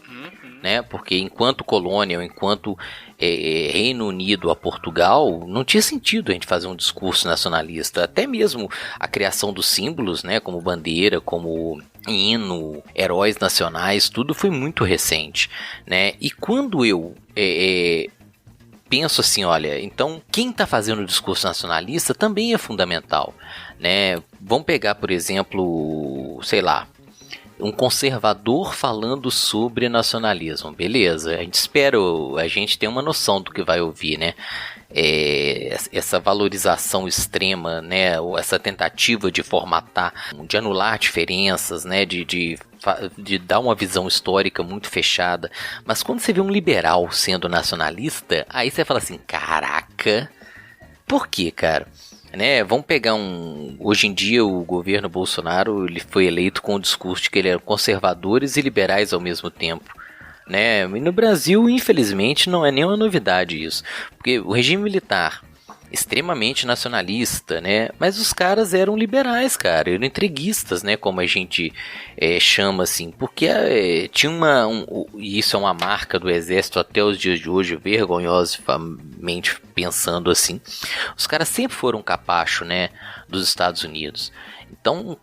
Speaker 3: né? Porque enquanto colônia, ou enquanto Reino Unido a Portugal, não tinha sentido a gente fazer um discurso nacionalista. Até mesmo a criação dos símbolos, né? Como bandeira, como hino, heróis nacionais, tudo foi muito recente, né? E quando eu penso assim, olha, então quem está fazendo o discurso nacionalista também é fundamental, né? Vamos pegar, por exemplo, sei lá, um conservador falando sobre nacionalismo, beleza, a gente tem uma noção do que vai ouvir, né? Essa valorização extrema, né? Essa tentativa de formatar, de anular diferenças, né? De dar uma visão histórica muito fechada. Mas quando você vê um liberal sendo nacionalista, aí você fala assim, caraca, por quê, cara? Né? Vamos pegar hoje em dia o governo Bolsonaro, ele foi eleito com o discurso de que ele era conservadores e liberais ao mesmo tempo, né? E no Brasil, infelizmente, não é nenhuma novidade isso, porque o regime militar extremamente nacionalista, né? Mas os caras eram liberais, cara, eram entreguistas, né? Como a gente chama assim, porque tinha e isso é uma marca do exército até os dias de hoje, vergonhosamente pensando assim. Os caras sempre foram capacho, né? Dos Estados Unidos. Então,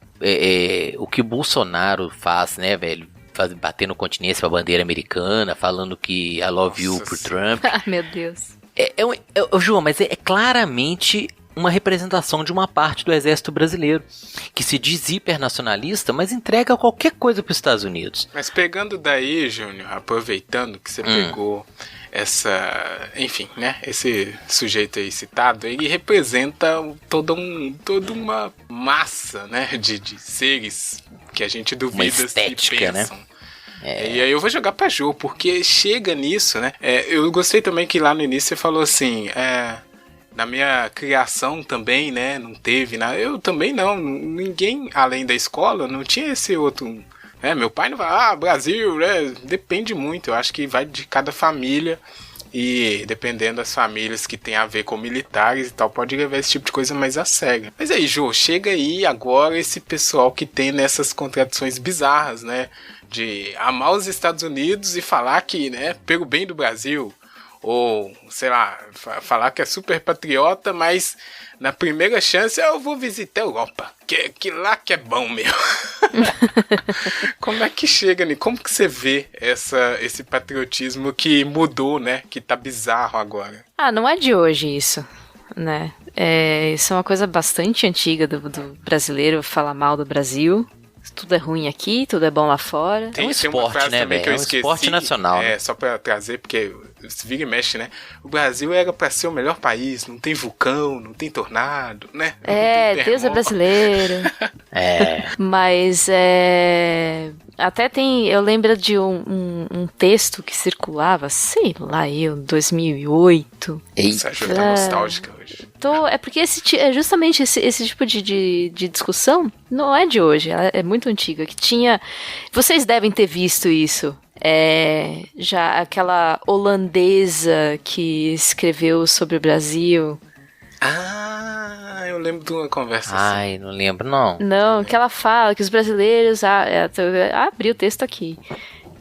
Speaker 3: o que o Bolsonaro faz, né, velho? Batendo continência pra bandeira americana, falando que I love you pro Trump.
Speaker 2: Ah, meu Deus.
Speaker 3: João, mas é claramente uma representação de uma parte do exército brasileiro que se diz hipernacionalista, mas entrega qualquer coisa para os Estados Unidos.
Speaker 1: Mas pegando daí, Júnior, aproveitando que você pegou enfim, né, esse sujeito aí citado, ele representa toda uma massa, né, de seres que a gente duvida, uma
Speaker 3: estética, se pensam, né?
Speaker 1: E aí eu vou jogar pra Jô, porque chega nisso, né? Eu gostei também que lá no início você falou assim, na minha criação também, né? Não teve nada. Eu também não. Ninguém, além da escola, não tinha esse outro. Meu pai não vai, Brasil, né? Depende muito. Eu acho que vai de cada família. E dependendo das famílias que tem a ver com militares e tal, pode levar esse tipo de coisa mais a sério. Mas aí, Jô, chega aí agora esse pessoal que tem nessas contradições bizarras, né? De amar os Estados Unidos e falar que, né, pelo bem do Brasil, ou, sei lá, falar que é super patriota, mas na primeira chance eu vou visitar a Europa, que lá que é bom mesmo. Como é que chega, né? Como que você vê esse patriotismo que mudou, né, que tá bizarro agora?
Speaker 2: Não é de hoje isso, né? Isso é uma coisa bastante antiga do brasileiro falar mal do Brasil. Tudo é ruim aqui, tudo é bom lá fora.
Speaker 3: Tem um esporte, né, velho? É um esporte nacional. Né?
Speaker 1: Só pra trazer, porque se vira e mexe, né? O Brasil era pra ser o melhor país. Não tem vulcão, não tem tornado, né?
Speaker 2: Deus é brasileiro. Mas até tem... Eu lembro de um texto que circulava, sei lá, 2008.
Speaker 1: Essa ajuda tá nostálgica hoje.
Speaker 2: É porque justamente esse tipo de discussão não é de hoje, ela é muito antiga. Que tinha... Vocês devem ter visto isso. Já aquela holandesa que escreveu sobre o Brasil.
Speaker 1: Eu lembro de uma conversa assim.
Speaker 3: Não lembro, não.
Speaker 2: Não, que ela fala que os brasileiros... abri o texto aqui.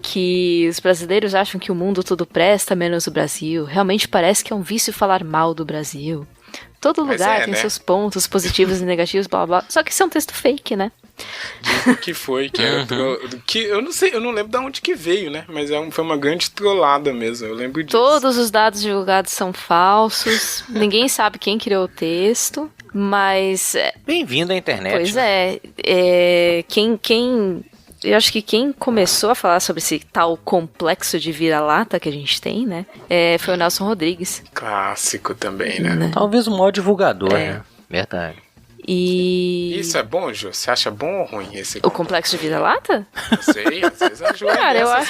Speaker 2: Que os brasileiros acham que o mundo tudo presta, menos o Brasil. Realmente parece que é um vício falar mal do Brasil. Todo lugar tem, né, seus pontos positivos e negativos, blá blá blá. Só que isso é um texto fake, né?
Speaker 1: Dizem que foi, que era que eu não sei, eu não lembro de onde que veio, né? Mas foi uma grande trollada mesmo, eu lembro disso.
Speaker 2: Todos os dados divulgados são falsos, ninguém sabe quem criou o texto, mas...
Speaker 3: Bem-vindo à internet.
Speaker 2: Pois
Speaker 3: né?
Speaker 2: Eu acho que quem começou a falar sobre esse tal complexo de vira-lata que a gente tem, né? Foi o Nelson Rodrigues.
Speaker 1: Clássico também, né?
Speaker 3: Talvez o maior divulgador, né? Verdade.
Speaker 1: Isso é bom, Ju? Você acha bom ou ruim esse
Speaker 2: O complexo de vira-lata?
Speaker 1: Não sei, às vezes a Ju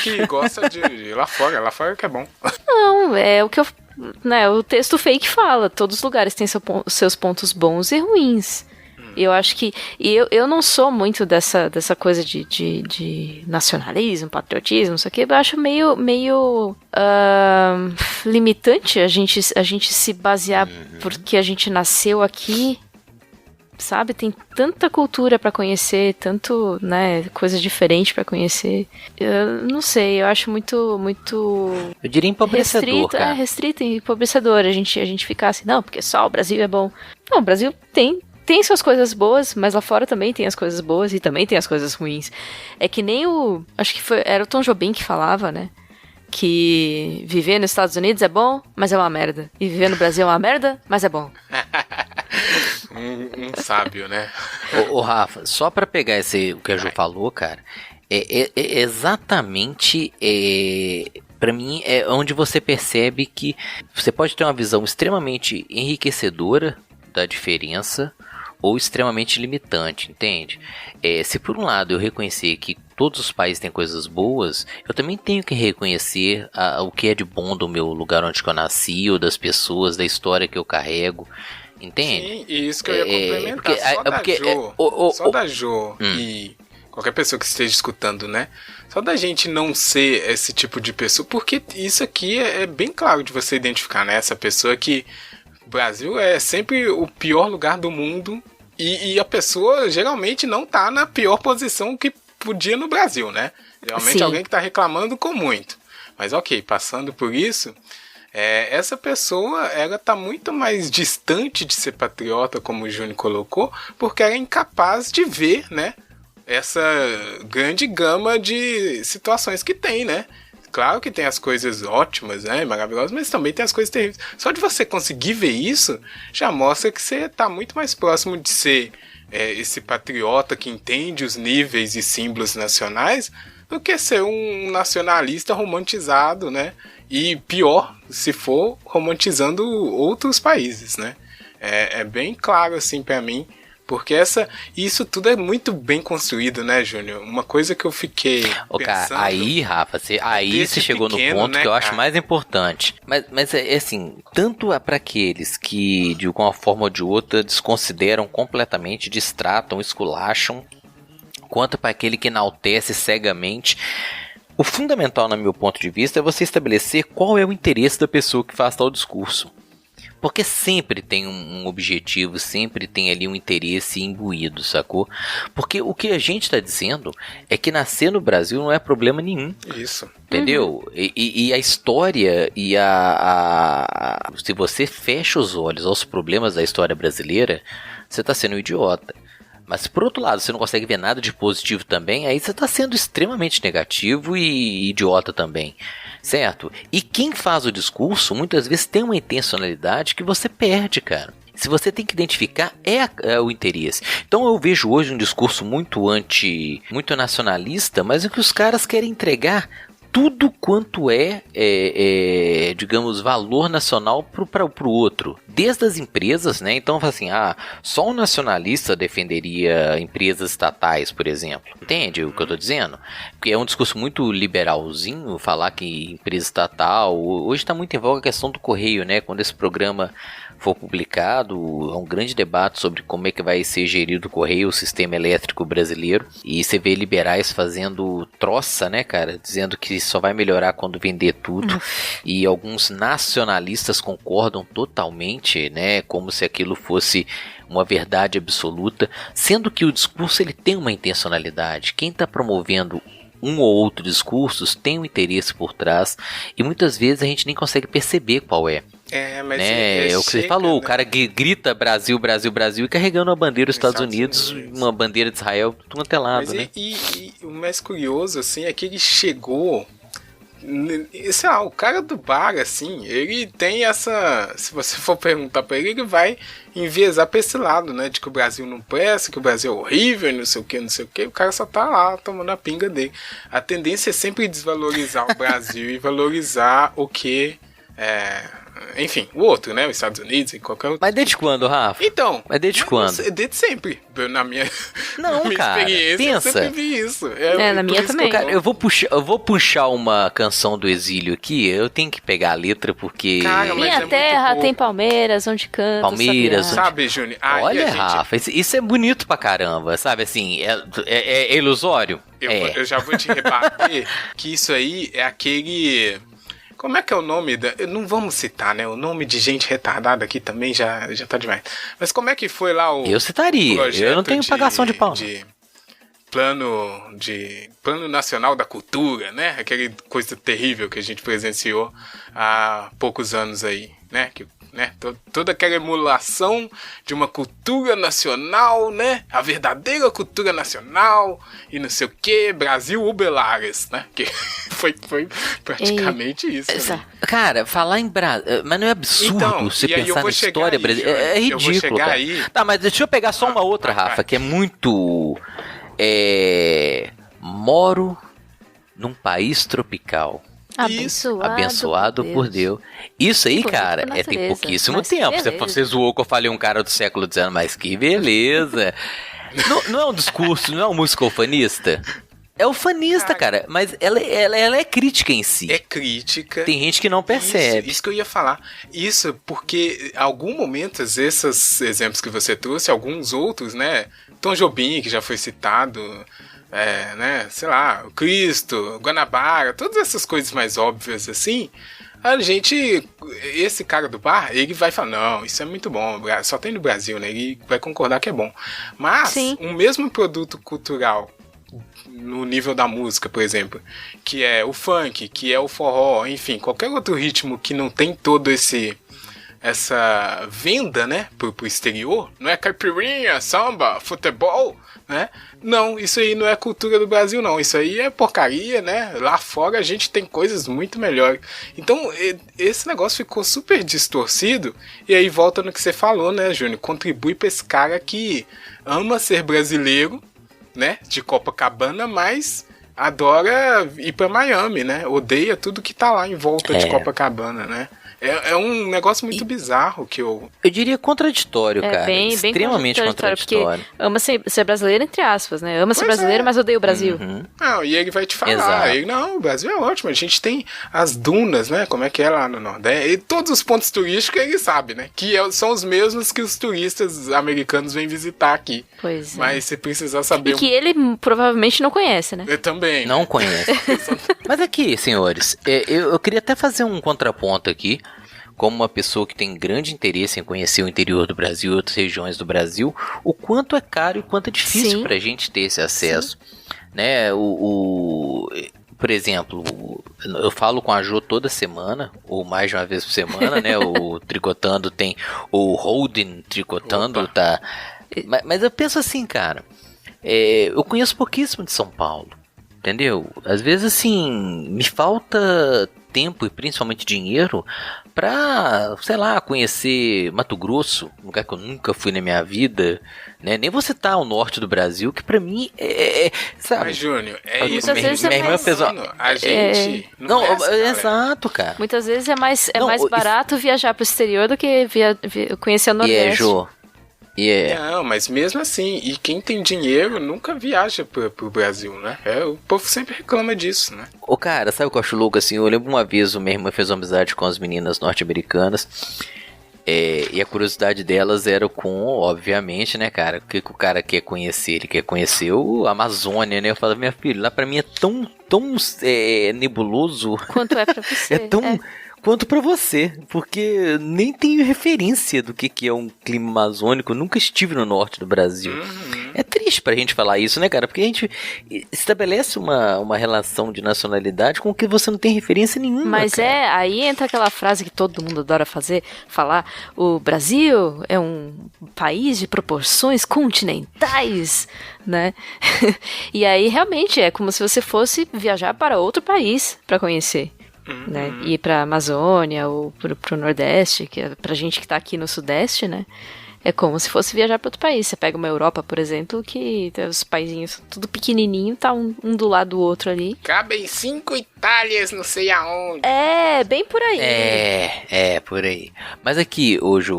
Speaker 1: que gosta de ir lá fora que é bom.
Speaker 2: Não, é o que o texto fake fala. Todos os lugares têm seus pontos bons e ruins. Eu acho que... Eu não sou muito dessa coisa de nacionalismo, patriotismo, isso aqui. Eu acho meio limitante a gente se basear porque a gente nasceu aqui sabe? Tem tanta cultura pra conhecer, tanto, né, coisa diferente pra conhecer. Eu não sei, eu acho muito
Speaker 3: Eu diria empobrecedor,
Speaker 2: restrito,
Speaker 3: cara.
Speaker 2: restrito e empobrecedor a gente ficar assim, não, porque só o Brasil é bom. Não, o Brasil tem suas coisas boas, mas lá fora também tem as coisas boas e também tem as coisas ruins. É que nem acho que era o Tom Jobim que falava, né? Que viver nos Estados Unidos é bom, mas é uma merda. E viver no Brasil é uma merda, mas é bom.
Speaker 1: Um sábio, né?
Speaker 3: Ô, Rafa, só pra pegar o que a Ju falou, cara, é exatamente, pra mim, é onde você percebe que você pode ter uma visão extremamente enriquecedora da diferença ou extremamente limitante, entende? Se por um lado eu reconhecer que todos os países têm coisas boas, eu também tenho que reconhecer o que é de bom do meu lugar onde eu nasci, ou das pessoas, da história que eu carrego, entende?
Speaker 1: Sim, e isso que eu ia complementar. Só da Jo e qualquer pessoa que esteja escutando, né? Só da gente não ser esse tipo de pessoa, porque isso aqui é bem claro de você identificar, né? Essa pessoa que o Brasil é sempre o pior lugar do mundo e a pessoa geralmente não tá na pior posição que podia no Brasil, né? Geralmente
Speaker 2: Sim.
Speaker 1: alguém que tá reclamando com muito. Mas ok, passando por isso, essa pessoa, ela tá muito mais distante de ser patriota, como o Júnior colocou, porque ela é incapaz de ver, né, essa grande gama de situações que tem, né? Claro que tem as coisas ótimas, né, maravilhosas, mas também tem as coisas terríveis. Só de você conseguir ver isso, já mostra que você tá muito mais próximo de ser esse patriota que entende os níveis e símbolos nacionais do que ser um nacionalista romantizado, né? E pior, se for romantizando outros países, né? É bem claro assim pra mim, porque isso tudo é muito bem construído, né, Júnior? Uma coisa que eu fiquei pensando...
Speaker 3: Cara, aí, Rafa, você chegou
Speaker 1: pequeno,
Speaker 3: no ponto,
Speaker 1: né,
Speaker 3: que eu acho
Speaker 1: cara?
Speaker 3: mais importante. Mas é assim, tanto para aqueles que, de alguma forma ou de outra, desconsideram completamente, distratam, esculacham, quanto para aquele que enaltece cegamente. O fundamental, no meu ponto de vista, é você estabelecer qual é o interesse da pessoa que faz tal discurso. Porque sempre tem um objetivo, sempre tem ali um interesse imbuído, sacou? Porque o que a gente está dizendo é que nascer no Brasil não é problema nenhum.
Speaker 1: Isso.
Speaker 3: Entendeu? E a história e se você fecha os olhos aos problemas da história brasileira, você está sendo um idiota. Mas por outro lado, você não consegue ver nada de positivo também, aí você está sendo extremamente negativo e idiota também, certo? E quem faz o discurso, muitas vezes tem uma intencionalidade que você perde, cara. Se você tem que identificar, é o interesse. Então eu vejo hoje um discurso muito nacionalista, mas em que os caras querem entregar tudo quanto digamos, valor nacional para o outro. Desde as empresas, né? Então, assim, só um nacionalista defenderia empresas estatais, por exemplo. Entende o que eu tô dizendo? Porque é um discurso muito liberalzinho falar que empresa estatal... Hoje está muito em voga a questão do Correio, né? Quando esse programa for publicado, há um grande debate sobre como é que vai ser gerido o Correio, o sistema elétrico brasileiro. E você vê liberais fazendo troça, né, cara? Dizendo que só vai melhorar quando vender tudo. E alguns nacionalistas concordam totalmente, né? Como se aquilo fosse uma verdade absoluta. Sendo que o discurso ele tem uma intencionalidade. Quem está promovendo um ou outro discurso tem um interesse por trás. E muitas vezes a gente nem consegue perceber qual é.
Speaker 1: Mas
Speaker 3: É o que você falou, o cara que grita Brasil, Brasil, Brasil e carregando uma bandeira dos Estados Unidos, uma bandeira de Israel, tudo quanto é lado, né?
Speaker 1: E o mais curioso, assim, é que ele chegou... Sei lá, o cara do bar, assim, ele tem essa... Se você for perguntar pra ele vai enviesar pra esse lado, né? De que o Brasil não presta, que o Brasil é horrível, não sei o que, não sei o que. O cara só tá lá tomando a pinga dele. A tendência é sempre desvalorizar o Brasil e valorizar o que... enfim, o outro, né? Os Estados Unidos e qualquer outro.
Speaker 3: Mas desde quando, Rafa?
Speaker 1: Então.
Speaker 3: Mas desde quando?
Speaker 1: Desde sempre. Na minha,
Speaker 3: cara,
Speaker 1: experiência,
Speaker 3: pensa.
Speaker 1: eu sempre vi isso.
Speaker 2: Na minha também.
Speaker 3: Cara, eu vou puxar uma canção do exílio aqui. Eu tenho que pegar a letra porque...
Speaker 1: Cara, mas
Speaker 2: minha terra tem Palmeiras, onde canta.
Speaker 3: Palmeiras,
Speaker 1: sabe, Júnior?
Speaker 3: Olha, Rafa, isso é bonito pra caramba, sabe? Assim, é ilusório?
Speaker 1: Eu já vou te rebater que isso aí é aquele... Como é que é o nome não vamos citar, né? O nome de gente retardada aqui também já tá demais. Mas como é que foi lá o...
Speaker 3: Eu citaria, eu não tenho pagação de pau.
Speaker 1: Plano Nacional da Cultura, né? Aquela coisa terrível que a gente presenciou há poucos anos aí, né? Toda aquela emulação de uma cultura nacional, né? A verdadeira cultura nacional e não sei o que, Brasil Ubelares, né? Que foi praticamente isso. Né?
Speaker 3: Cara, falar em Brasil, mas não é absurdo então, você pensar na história brasileira? É ridículo, cara. Aí. Tá, mas deixa eu pegar só uma outra, Rafa, que é muito... moro num país tropical. Abençoado por Deus. Isso aí, cara, tem pouquíssimo tempo. Você zoou que eu falei um cara do século XIX, mas que beleza. não é um discurso, não é uma música ufanista? É ufanista, cara, mas ela é crítica em si.
Speaker 1: É crítica.
Speaker 3: Tem gente que não percebe.
Speaker 1: Isso que eu ia falar. Isso porque, em algum momento, esses exemplos que você trouxe, alguns outros, né? Tom Jobim, que já foi citado... né, sei lá, o Cristo, Guanabara, todas essas coisas mais óbvias assim, esse cara do bar, ele vai falar, não, isso é muito bom, só tem no Brasil, né, ele vai concordar que é bom. Mas, o mesmo produto cultural, no nível da música, por exemplo, que é o funk, que é o forró, enfim, qualquer outro ritmo que não tem todo essa venda, né, pro exterior, não é caipirinha, samba, futebol, né? Não, isso aí não é cultura do Brasil, não. Isso aí é porcaria, né? Lá fora a gente tem coisas muito melhores. Então, esse negócio ficou super distorcido. E aí volta no que você falou, né, Júnior? Contribui pra esse cara que ama ser brasileiro, né? De Copacabana, mas adora ir pra Miami, né? Odeia tudo que tá lá em volta de Copacabana, né? É um negócio muito bizarro que eu
Speaker 3: diria contraditório, cara. Bem extremamente contraditório.
Speaker 2: Porque ama ser brasileiro, entre aspas, né? Ama ser brasileiro, mas odeia o Brasil.
Speaker 1: Uhum. Não, e ele vai te falar. Não, o Brasil é ótimo. A gente tem as dunas, né? Como é que é lá no Nordeste. E todos os pontos turísticos ele sabe, né? Que são os mesmos que os turistas americanos vêm visitar aqui.
Speaker 2: Pois é.
Speaker 1: Mas você precisa saber...
Speaker 2: E que ele provavelmente não conhece, né?
Speaker 1: Eu também.
Speaker 3: Não conhece. Mas aqui, senhores, eu queria até fazer um contraponto aqui. Como uma pessoa que tem grande interesse em conhecer o interior do Brasil e outras regiões do Brasil, o quanto é caro e o quanto é difícil para a gente ter esse acesso. Né? Por exemplo, eu falo com a Jo toda semana, ou mais de uma vez por semana, né? O Tricotando tem o Holden Tricotando, tá? Mas eu penso assim, cara, eu conheço pouquíssimo de São Paulo, entendeu? Às vezes, assim, me falta tempo e principalmente dinheiro pra, sei lá, conhecer Mato Grosso, um lugar que eu nunca fui na minha vida, né? Nem vou citar o norte do Brasil, que pra mim sabe?
Speaker 1: Mas, Júnior,
Speaker 2: isso. Minha irmã fez
Speaker 1: a gente...
Speaker 3: Exato, cara.
Speaker 2: Muitas vezes é mais barato viajar pro exterior do que conhecer o Nordeste.
Speaker 1: Não, mas mesmo assim, e quem tem dinheiro nunca viaja pro Brasil, né? O povo sempre reclama disso, né?
Speaker 3: Cara, sabe o que eu acho louco, assim? Eu lembro uma vez, minha irmã fez uma amizade com as meninas norte-americanas, e a curiosidade delas era com, obviamente, né, cara, o que o cara quer conhecer? Ele quer conhecer a Amazônia, né? Eu falo, minha filha, lá pra mim é tão nebuloso.
Speaker 2: Quanto é pra você.
Speaker 3: Quanto pra você, porque nem tenho referência do que é um clima amazônico, nunca estive no norte do Brasil. É triste pra gente falar isso, né, cara? Porque a gente estabelece uma relação de nacionalidade com o que você não tem referência nenhuma.
Speaker 2: Mas
Speaker 3: cara.
Speaker 2: Aí entra aquela frase que todo mundo adora falar, o Brasil é um país de proporções continentais, né? E aí realmente é como se você fosse viajar para outro país para conhecer. Né? Ir pra Amazônia ou pro Nordeste, que é pra gente que tá aqui no Sudeste, né? É como se fosse viajar para outro país. Você pega uma Europa, por exemplo, que os paizinhos tudo pequenininho, tá um do lado do outro ali.
Speaker 1: Cabem 5 Itálias, não sei aonde.
Speaker 2: Bem por aí.
Speaker 3: Por aí. Mas aqui, hoje,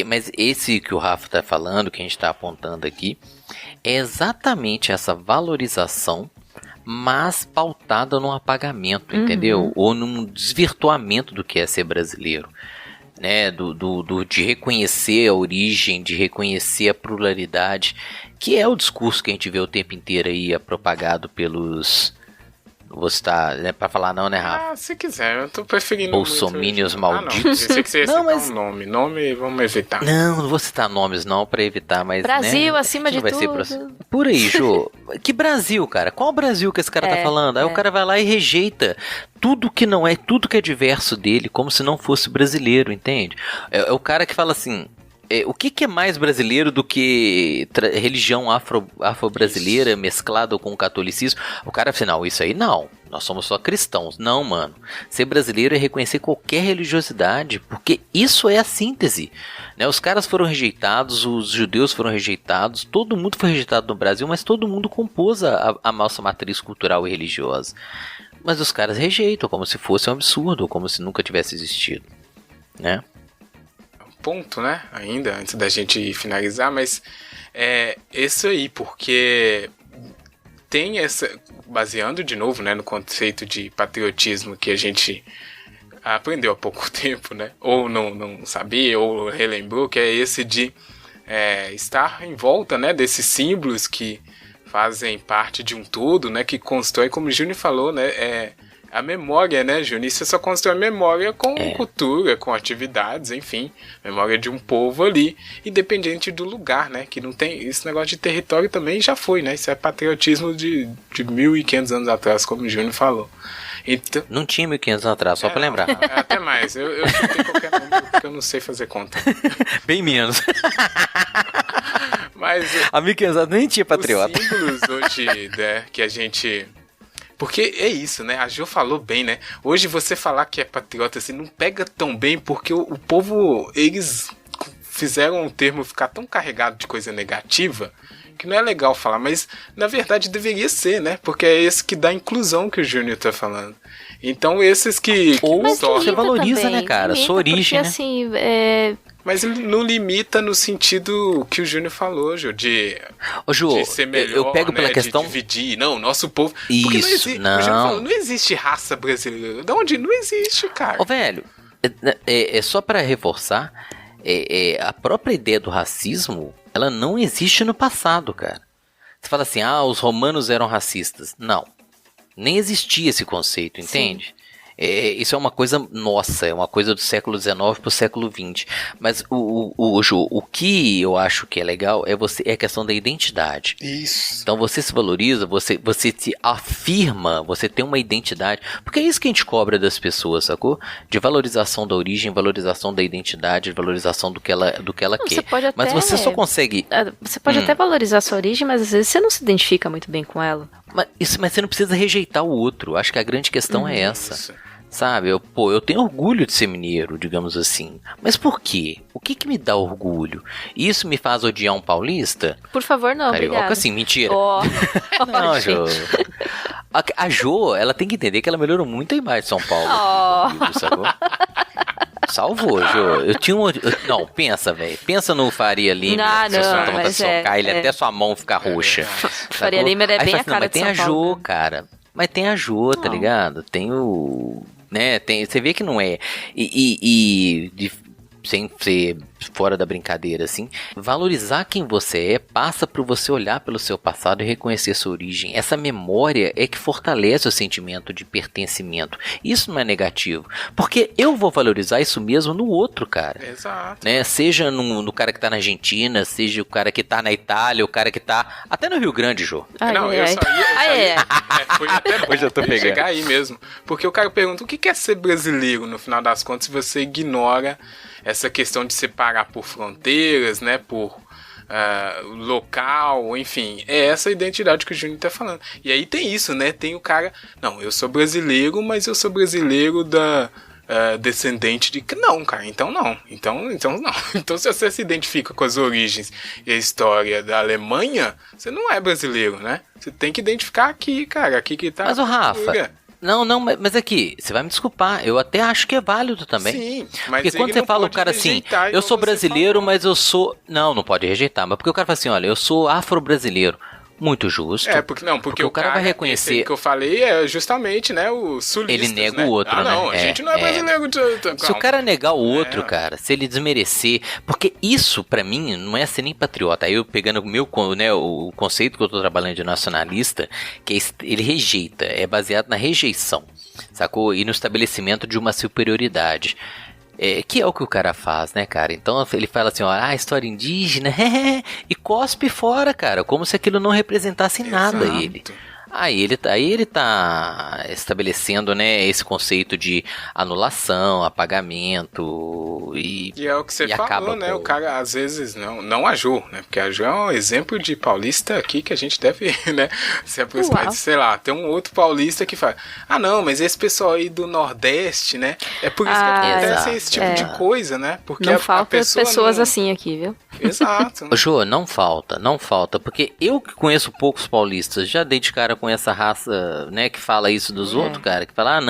Speaker 3: mas esse que o Rafa tá falando, que a gente tá apontando aqui, é exatamente essa valorização, mas pautada num apagamento, entendeu? Ou num desvirtuamento do que é ser brasileiro, né? De reconhecer a origem, de reconhecer a pluralidade, que é o discurso que a gente vê o tempo inteiro aí propagado pelos Não vou citar, né, pra falar não, né, Rafa?
Speaker 1: Ah, se quiser, eu tô preferindo
Speaker 3: Bolsominions
Speaker 1: muito...
Speaker 3: malditos.
Speaker 1: não, eu sei que você ia
Speaker 3: Não,
Speaker 1: citar
Speaker 3: mas-
Speaker 1: um nome. Nome, vamos evitar.
Speaker 3: Não vou citar nomes não, pra evitar, mas,
Speaker 2: Brasil,
Speaker 3: né,
Speaker 2: acima
Speaker 3: a gente
Speaker 2: de
Speaker 3: não vai
Speaker 2: tudo.
Speaker 3: ser por aí, Jô. Que Brasil, cara? Qual Brasil que esse cara tá falando? Aí o cara vai lá e rejeita tudo que não é, tudo que é diverso dele, como se não fosse brasileiro, entende? É o cara que fala assim... o que é mais brasileiro do que religião afro-brasileira mesclada com o catolicismo? O cara fala, não, isso aí não. Nós somos só cristãos. Não, mano. Ser brasileiro é reconhecer qualquer religiosidade, porque isso é a síntese. Né? Os caras foram rejeitados, os judeus foram rejeitados, todo mundo foi rejeitado no Brasil, mas todo mundo compôs a nossa matriz cultural e religiosa. Mas os caras rejeitam como se fosse um absurdo, como se nunca tivesse existido. Né?
Speaker 1: Ponto, né? Ainda, antes da gente finalizar, mas é isso aí, porque tem essa, baseando de novo, né, no conceito de patriotismo que a gente aprendeu há pouco tempo, né, ou não sabia, ou relembrou, que é esse de estar em volta, né, desses símbolos que fazem parte de um todo, né, que constrói, como o Júnior falou, né, a memória, né, Júnior? Você só constrói memória com cultura, com atividades, enfim. Memória de um povo ali, independente do lugar, né? Que não tem... Esse negócio de território também já foi, né? Isso é patriotismo de 1.500 anos atrás, como o Júnior falou. Então,
Speaker 3: não tinha 1.500 anos atrás, só pra lembrar.
Speaker 1: Até mais. Eu chutei qualquer número porque eu não sei fazer conta.
Speaker 3: Bem menos.
Speaker 1: Mas...
Speaker 3: A 1.500 anos nem tinha patriota.
Speaker 1: Os símbolos hoje, né, que a gente... Porque é isso, né? A Jo falou bem, né? Hoje você falar que é patriota assim não pega tão bem porque o povo, eles fizeram um termo ficar tão carregado de coisa negativa que não é legal falar, mas na verdade deveria ser, né? Porque é esse que dá inclusão que o Júnior tá falando. Então esses que
Speaker 3: ou
Speaker 1: você
Speaker 3: valoriza,
Speaker 2: também,
Speaker 3: né, cara?
Speaker 2: Limita,
Speaker 3: Sua origem,
Speaker 2: porque,
Speaker 3: né?
Speaker 2: assim,
Speaker 1: Mas ele não limita no sentido que o Júnior falou, Jô, de ser melhor,
Speaker 3: eu pego pela questão...
Speaker 1: de dividir. Não, nosso povo...
Speaker 3: Isso,
Speaker 1: porque não existe,
Speaker 3: não.
Speaker 1: O Júnior falou, não existe raça brasileira. De onde? Não existe, cara.
Speaker 3: Ô, velho, só pra reforçar, a própria ideia do racismo, ela não existe no passado, cara. Você fala assim, os romanos eram racistas. Não, nem existia esse conceito, entende? Isso é uma coisa nossa, é uma coisa do século XIX pro século XX. Mas o que eu acho que é legal é a questão da identidade.
Speaker 1: Isso.
Speaker 3: Então você se valoriza, você se afirma, você tem uma identidade. Porque é isso que a gente cobra das pessoas, sacou? De valorização da origem, valorização da identidade, valorização do que ela quer. Mas você só consegue...
Speaker 2: Você pode até valorizar a sua origem, mas às vezes você não se identifica muito bem com ela.
Speaker 3: Mas você não precisa rejeitar o outro. Acho que a grande questão é essa.
Speaker 1: Isso.
Speaker 3: Sabe, eu tenho orgulho de ser mineiro, digamos assim. Mas por quê? O que me dá orgulho? Isso me faz odiar um paulista?
Speaker 2: Por favor, não,
Speaker 3: Carioca,
Speaker 2: obrigada.
Speaker 3: assim, mentira.
Speaker 2: Não,
Speaker 3: Jô. A Jo, ela tem que entender que ela melhorou muito a imagem de São Paulo. Sacou? Salvou, Jô. Eu tinha um... Não, pensa, velho. Pensa no Faria Lima.
Speaker 2: Mas
Speaker 3: socar ele até sua mão ficar roxa.
Speaker 2: Faria Lima é bem a cara de São Paulo.
Speaker 3: Mas tem a Jo, cara. Mas tem a Jo, tá ligado? Tem o... Né, você vê que não é. Sem ser fora da brincadeira, assim, valorizar quem você é passa por você olhar pelo seu passado e reconhecer sua origem. Essa memória é que fortalece o sentimento de pertencimento. Isso não é negativo, porque eu vou valorizar isso mesmo no outro, cara.
Speaker 1: Exato.
Speaker 3: Né? Seja no cara que tá na Argentina, seja o cara que tá na Itália, o cara que tá até no Rio Grande, Jô.
Speaker 1: Eu sabia. Foi até
Speaker 3: Hoje eu tô pegando.
Speaker 1: chegar aí mesmo. Porque o cara pergunta, o que é ser brasileiro, no final das contas, se você ignora essa questão de separar por fronteiras, né, por local, enfim, é essa identidade que o Júnior tá falando. E aí tem isso, né, tem o cara, não, eu sou brasileiro, mas eu sou brasileiro descendente de... Não, cara, então não. Então não. Então se você se identifica com as origens e a história da Alemanha, você não é brasileiro, né? Você tem que identificar aqui, cara, aqui que tá...
Speaker 3: Mas o Rafa... Não, mas aqui, você vai me desculpar, eu até acho que é válido também.
Speaker 1: Sim, mas
Speaker 3: porque quando você fala o cara assim, eu sou brasileiro, mas eu sou... Não pode rejeitar, mas porque o cara fala assim, olha, eu sou afro-brasileiro. Muito justo.
Speaker 1: Porque
Speaker 3: o cara vai reconhecer.
Speaker 1: Esse que eu falei é justamente, né, o sulista.
Speaker 3: Ele nega o outro, né?
Speaker 1: Não, a gente não é brasileiro.
Speaker 3: Se o cara negar o outro, cara, se ele desmerecer. Porque isso, pra mim, não é ser nem patriota. Aí eu pegando o conceito que eu tô trabalhando de nacionalista, que ele rejeita, é baseado na rejeição, sacou? E no estabelecimento de uma superioridade. Que é o que o cara faz, né, cara? Então ele fala assim, ó, história indígena, e cospe fora, cara, como se aquilo não representasse nada a ele. Aí ele tá estabelecendo, né, esse conceito de anulação, apagamento
Speaker 1: e é o que você falou, né? O cara às vezes não a Ju, né? Porque a Ju é um exemplo de paulista aqui que a gente deve, né, se aproximar de, sei lá, tem um outro paulista que fala, não, mas esse pessoal aí do Nordeste, né? É por isso que acontece esse tipo de coisa, né? Porque
Speaker 2: não falta pessoas assim aqui, viu?
Speaker 1: Exato.
Speaker 3: Jô, não falta, porque eu que conheço poucos paulistas, já dei de cara com essa raça, né, que fala isso dos outros, cara, que fala,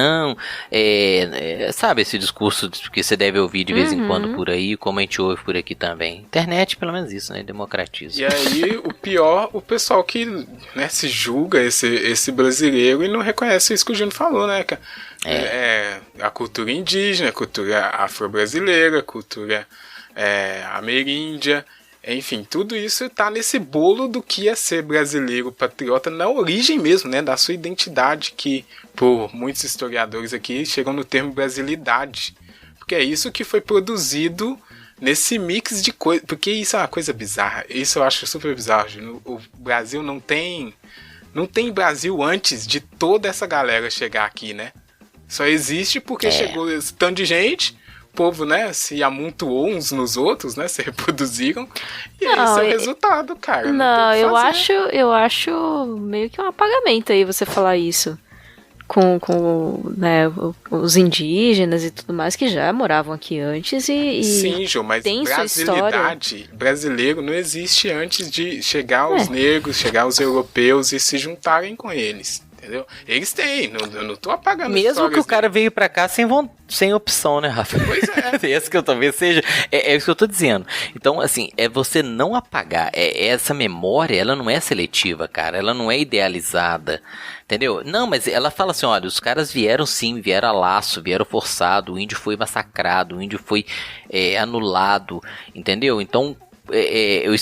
Speaker 3: sabe esse discurso que você deve ouvir de vez em quando por aí, como a gente ouve por aqui também. Internet, pelo menos isso, né, democratiza.
Speaker 1: E aí, o pior, o pessoal que, né, se julga esse brasileiro e não reconhece isso que o Júnior falou, né, cara? A cultura indígena, a cultura afro-brasileira, a cultura ameríndia. Enfim, tudo isso tá nesse bolo do que é ser brasileiro patriota na origem mesmo, né, da sua identidade, que por muitos historiadores aqui chegam no termo brasilidade, porque é isso que foi produzido nesse mix de coisas, porque isso é uma coisa bizarra, isso eu acho super bizarro. O Brasil não tem Brasil antes de toda essa galera chegar aqui, né, só existe porque chegou esse tanto de gente. O povo, né, se amontoou uns nos outros, né, se reproduziram, e esse é o resultado, cara.
Speaker 2: Não, eu acho meio que um apagamento aí você falar isso com né, os indígenas e tudo mais que já moravam aqui antes e
Speaker 1: sim, Jô, mas
Speaker 2: tem
Speaker 1: brasilidade, brasileiro não existe antes de chegar os negros, chegar os europeus e se juntarem com eles. Entendeu? Eles têm, eu não tô apagando
Speaker 3: mesmo que o cara veio pra cá sem opção, né, Rafa?
Speaker 1: Pois é.
Speaker 3: Esse que eu talvez seja, é isso que eu tô dizendo. Então, assim, é você não apagar, essa memória, ela não é seletiva, cara, ela não é idealizada, entendeu? Não, mas ela fala assim, olha, os caras vieram sim, vieram a laço, vieram forçado, o índio foi massacrado, o índio foi anulado, entendeu? Então,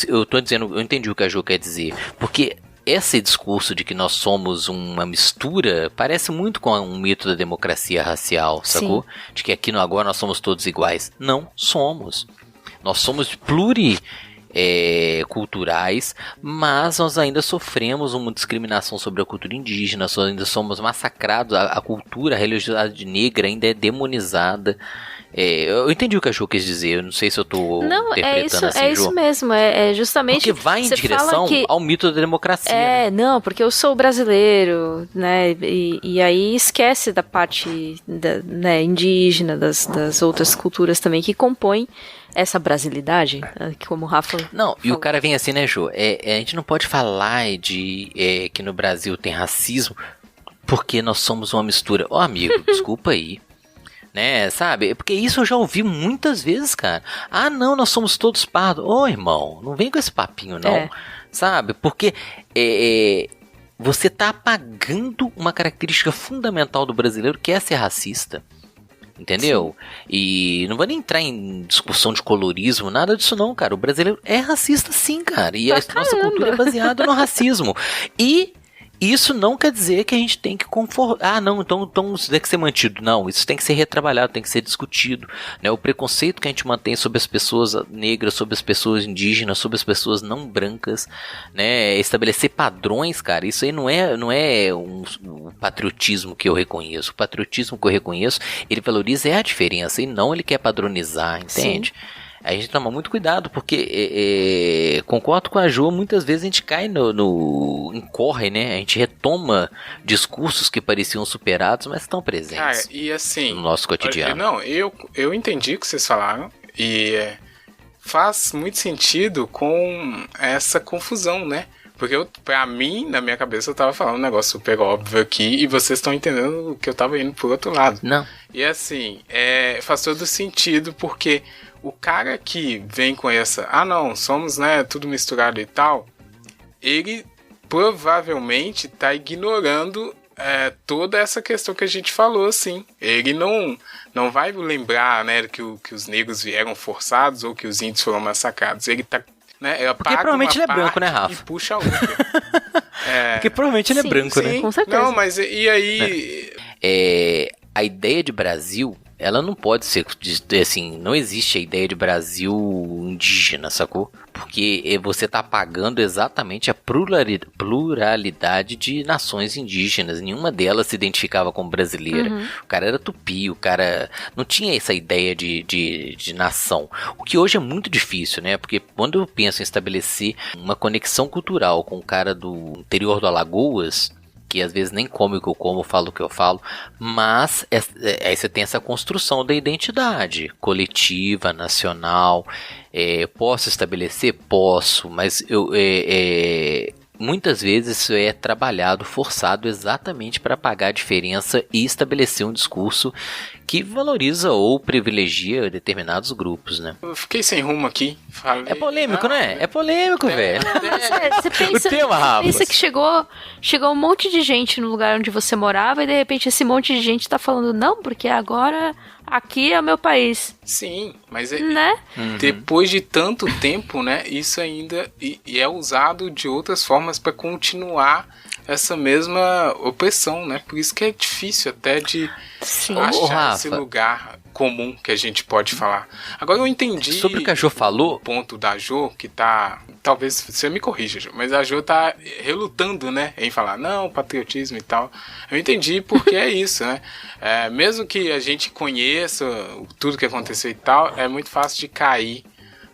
Speaker 3: eu tô dizendo, eu entendi o que a Ju quer dizer, porque esse discurso de que nós somos uma mistura parece muito com um mito da democracia racial, sacou? Sim. De que aqui no agora nós somos todos iguais. Não somos. Nós somos pluriculturais, mas nós ainda sofremos uma discriminação sobre a cultura indígena, nós ainda somos massacrados, a cultura, a religiosidade negra ainda é demonizada. Eu entendi o que a Ju quis dizer, eu não sei se eu tô interpretando assim,
Speaker 2: Ju. É isso mesmo, é justamente...
Speaker 3: Porque vai em direção ao mito da democracia.
Speaker 2: Né? Não, porque eu sou brasileiro, né, e aí esquece da parte né, indígena, das outras culturas também que compõem essa brasilidade, como o Rafa falou.
Speaker 3: E o cara vem assim, né, Ju, a gente não pode falar que no Brasil tem racismo porque nós somos uma mistura. Amigo, desculpa aí. Né, sabe? Porque isso eu já ouvi muitas vezes, cara. Não, nós somos todos pardos. Irmão, não vem com esse papinho, não. Sabe? Porque você tá apagando uma característica fundamental do brasileiro, que é ser racista. Entendeu? Sim. E não vou nem entrar em discussão de colorismo, nada disso não, cara. O brasileiro é racista sim, cara. E a nossa cultura é baseada no racismo. E isso não quer dizer que a gente tem que conformar. Não, então isso tem que ser mantido. Não, isso tem que ser retrabalhado, tem que ser discutido. Né? O preconceito que a gente mantém sobre as pessoas negras, sobre as pessoas indígenas, sobre as pessoas não brancas, né? Estabelecer padrões, cara, isso aí não é um patriotismo que eu reconheço. O patriotismo que eu reconheço, ele valoriza a diferença e não ele quer padronizar, entende? Sim. A gente toma muito cuidado, porque concordo com a Jo, muitas vezes a gente cai incorre, né? A gente retoma discursos que pareciam superados, mas estão presentes
Speaker 1: e assim,
Speaker 3: no nosso cotidiano.
Speaker 1: Não, eu entendi o que vocês falaram e faz muito sentido com essa confusão, né? Porque pra mim, na minha cabeça, eu tava falando um negócio super óbvio aqui e vocês estão entendendo que eu tava indo pro outro lado.
Speaker 3: Não.
Speaker 1: E assim, faz todo sentido, porque o cara que vem com essa, não, somos, né, tudo misturado e tal, ele provavelmente tá ignorando toda essa questão que a gente falou, assim. Ele não vai lembrar, né, que os negros vieram forçados ou que os índios foram massacrados. Ele tá, né,
Speaker 3: porque provavelmente ele é branco, né, Rafa?
Speaker 1: E puxa a outra.
Speaker 3: Porque provavelmente ele é branco, né?
Speaker 2: Com certeza.
Speaker 1: Não, mas e aí...
Speaker 3: A ideia de Brasil, ela não pode ser, assim, não existe a ideia de Brasil indígena, sacou? Porque você tá apagando exatamente a pluralidade de nações indígenas. Nenhuma delas se identificava como brasileira. O cara era tupi, o cara não tinha essa ideia de nação. O que hoje é muito difícil, né? Porque quando eu penso em estabelecer uma conexão cultural com o cara do interior do Alagoas, que às vezes nem come o que eu como, falo o que eu falo, mas aí você tem essa construção da identidade coletiva, nacional. Posso estabelecer? Posso, mas muitas vezes isso é trabalhado, forçado exatamente para apagar a diferença e estabelecer um discurso que valoriza ou privilegia determinados grupos, né?
Speaker 1: Eu fiquei sem rumo aqui. Falei,
Speaker 3: é polêmico, né? É polêmico, velho.
Speaker 2: Você pensa,
Speaker 3: O tema,
Speaker 2: pensa que chegou um monte de gente no lugar onde você morava e de repente esse monte de gente tá falando não, porque agora aqui é o meu país.
Speaker 1: Sim, mas
Speaker 2: né?
Speaker 1: Depois de tanto tempo, né, isso ainda é usado de outras formas para continuar essa mesma opressão, né? Por isso que é difícil até de achar esse lugar comum que a gente pode falar. Agora eu entendi
Speaker 3: sobre o que a Jo falou.
Speaker 1: O ponto da Jo, que tá... Talvez você me corrija, Jo, mas a Jo tá relutando, né, em falar, não, patriotismo e tal. Eu entendi porque é isso, né? Mesmo que a gente conheça tudo que aconteceu e tal, é muito fácil de cair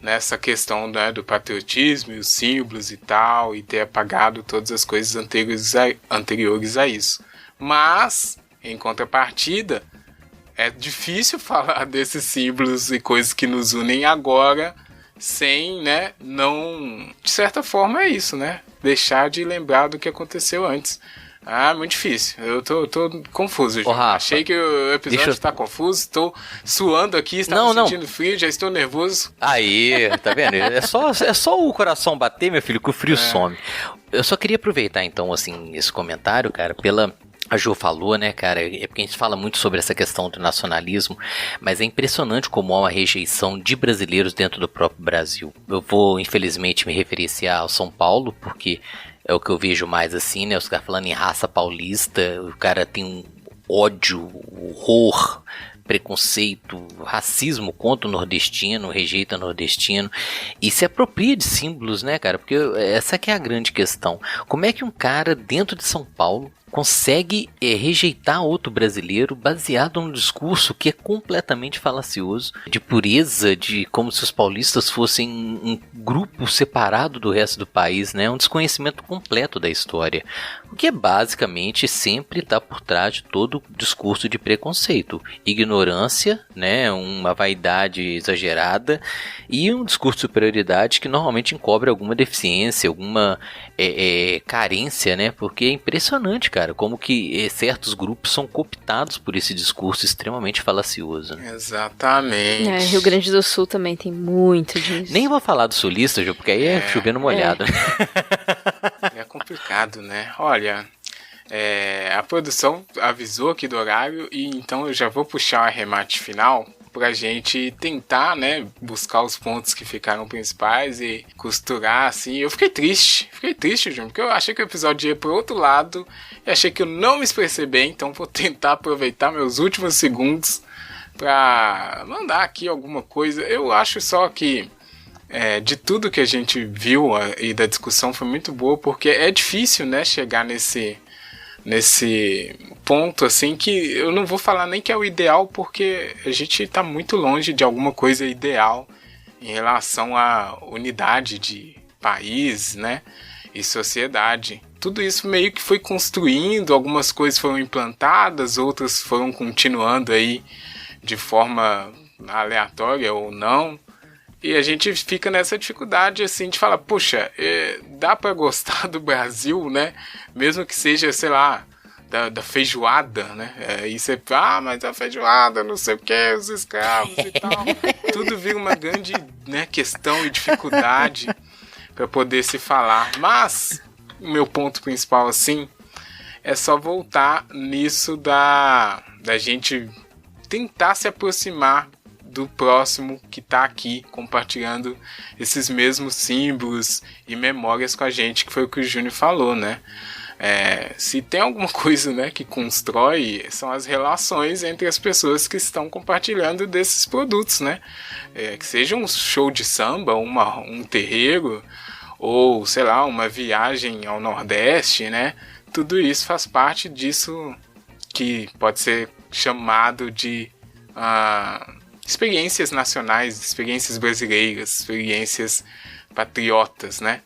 Speaker 1: nessa questão, né, do patriotismo e os símbolos e tal, e ter apagado todas as coisas anteriores a isso. Mas, em contrapartida, é difícil falar desses símbolos e coisas que nos unem agora sem, né, não... De certa forma é isso, né? Deixar de lembrar do que aconteceu antes. Muito difícil. Eu tô confuso. Achei que o episódio tá confuso. Tô suando aqui, estava sentindo frio, já estou nervoso.
Speaker 3: Aí, tá vendo? É só o coração bater, meu filho, que o frio some. Eu só queria aproveitar, então, assim, esse comentário, cara, a Jo falou, né, cara, é porque a gente fala muito sobre essa questão do nacionalismo, mas é impressionante como há uma rejeição de brasileiros dentro do próprio Brasil. Eu vou, infelizmente, me referir ao São Paulo, porque é o que eu vejo mais assim, né, os caras falando em raça paulista, o cara tem um ódio, horror, preconceito, racismo contra o nordestino, rejeita o nordestino e se apropria de símbolos, né, cara, porque essa que é a grande questão. Como é que um cara dentro de São Paulo consegue rejeitar outro brasileiro baseado num discurso que é completamente falacioso, de pureza, de como se os paulistas fossem um grupo separado do resto do país, né? Um desconhecimento completo da história, o que é basicamente sempre está por trás de todo discurso de preconceito, ignorância, né? Uma vaidade exagerada e um discurso de superioridade que normalmente encobre alguma deficiência, alguma carência, né? Porque é impressionante, cara, como que certos grupos são cooptados por esse discurso extremamente falacioso. Né?
Speaker 1: Exatamente.
Speaker 2: Rio Grande do Sul também tem muito disso.
Speaker 3: Nem vou falar do sulista, Ju, porque aí é chovendo molhado.
Speaker 1: É complicado, né? Olha, a produção avisou aqui do horário e então eu já vou puxar o arremate final pra gente tentar, né, buscar os pontos que ficaram principais e costurar, assim. Eu fiquei triste, João, porque eu achei que o episódio ia pro outro lado e achei que eu não me expressei bem, então vou tentar aproveitar meus últimos segundos pra mandar aqui alguma coisa. Eu acho só que de tudo que a gente viu e da discussão foi muito boa, porque é difícil, né, chegar nesse ponto, assim, que eu não vou falar nem que é o ideal, porque a gente está muito longe de alguma coisa ideal em relação à unidade de país, né, e sociedade. Tudo isso meio que foi construindo, algumas coisas foram implantadas, outras foram continuando aí de forma aleatória ou não. E a gente fica nessa dificuldade, assim, de falar, poxa, dá pra gostar do Brasil, né? Mesmo que seja, sei lá, da feijoada, né? E você, mas a feijoada, não sei o que, os escravos e tal. Tudo vira uma grande, né, questão e dificuldade para poder se falar. Mas o meu ponto principal, assim, é só voltar nisso da gente tentar se aproximar do próximo que está aqui compartilhando esses mesmos símbolos e memórias com a gente, que foi o que o Júnior falou, né? Se tem alguma coisa, né, que constrói, são as relações entre as pessoas que estão compartilhando desses produtos, né? Que seja um show de samba, um terreiro, ou, sei lá, uma viagem ao Nordeste, né? Tudo isso faz parte disso que pode ser chamado de experiências nacionais, experiências brasileiras, experiências patriotas, né?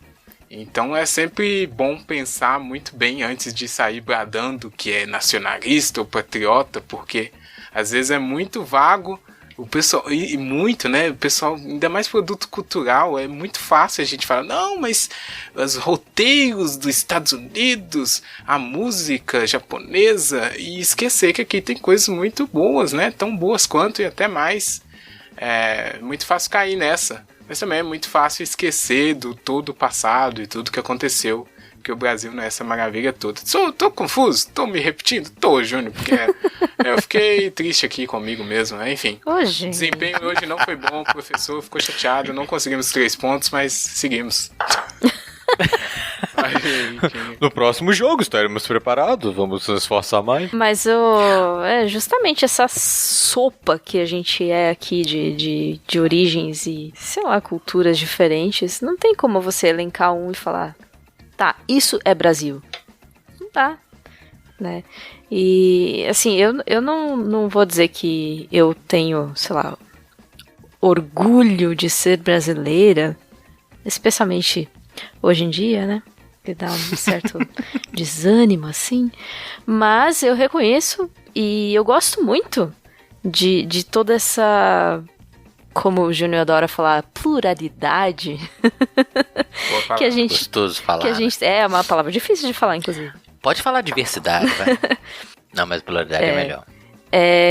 Speaker 1: Então é sempre bom pensar muito bem antes de sair bradando que é nacionalista ou patriota, porque às vezes é muito vago. O pessoal, e muito, né? O pessoal, ainda mais produto cultural, é muito fácil a gente falar, não, mas os roteiros dos Estados Unidos, a música japonesa, e esquecer que aqui tem coisas muito boas, né? Tão boas quanto e até mais. É muito fácil cair nessa. Mas também é muito fácil esquecer do todo o passado e tudo que aconteceu. Que o Brasil não é essa maravilha toda. Tô confuso? Tô me repetindo? Tô, Júnior, porque eu fiquei triste aqui comigo mesmo, né? Enfim. O desempenho hoje não foi bom, o professor ficou chateado, não conseguimos 3 pontos, mas seguimos.
Speaker 3: No próximo jogo estaremos preparados, vamos nos esforçar mais.
Speaker 2: Mas justamente essa sopa que a gente é aqui de origens e, sei lá, culturas diferentes, não tem como você elencar um e falar, tá, isso é Brasil. Não dá, né? E, assim, eu não vou dizer que eu tenho, sei lá, orgulho de ser brasileira, especialmente hoje em dia, né? Que dá um certo desânimo, assim. Mas eu reconheço e eu gosto muito de toda essa, como o Júnior adora falar, pluralidade. Que a gente,
Speaker 3: gostoso falar.
Speaker 2: Que a gente, é uma palavra difícil de falar, inclusive.
Speaker 3: Pode falar diversidade, vai. Não, mas pluralidade é melhor.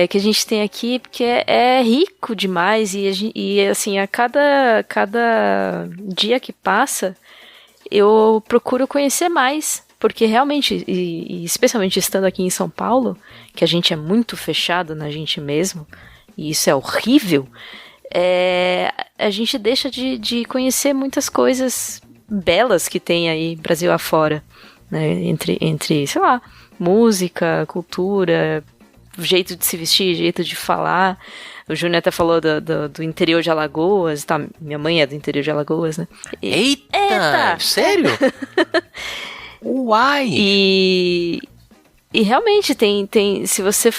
Speaker 2: Que a gente tem aqui, porque é rico demais e assim, a cada dia que passa, eu procuro conhecer mais, porque realmente, e especialmente estando aqui em São Paulo, que a gente é muito fechado na gente mesmo, e isso é horrível, a gente deixa de conhecer muitas coisas belas que tem aí Brasil afora, né? Entre, sei lá, música, cultura, jeito de se vestir, jeito de falar. O Júnior até falou do interior de Alagoas, tá? Minha mãe é do interior de Alagoas, né?
Speaker 3: Eita! Sério? Uai!
Speaker 2: E realmente tem, se você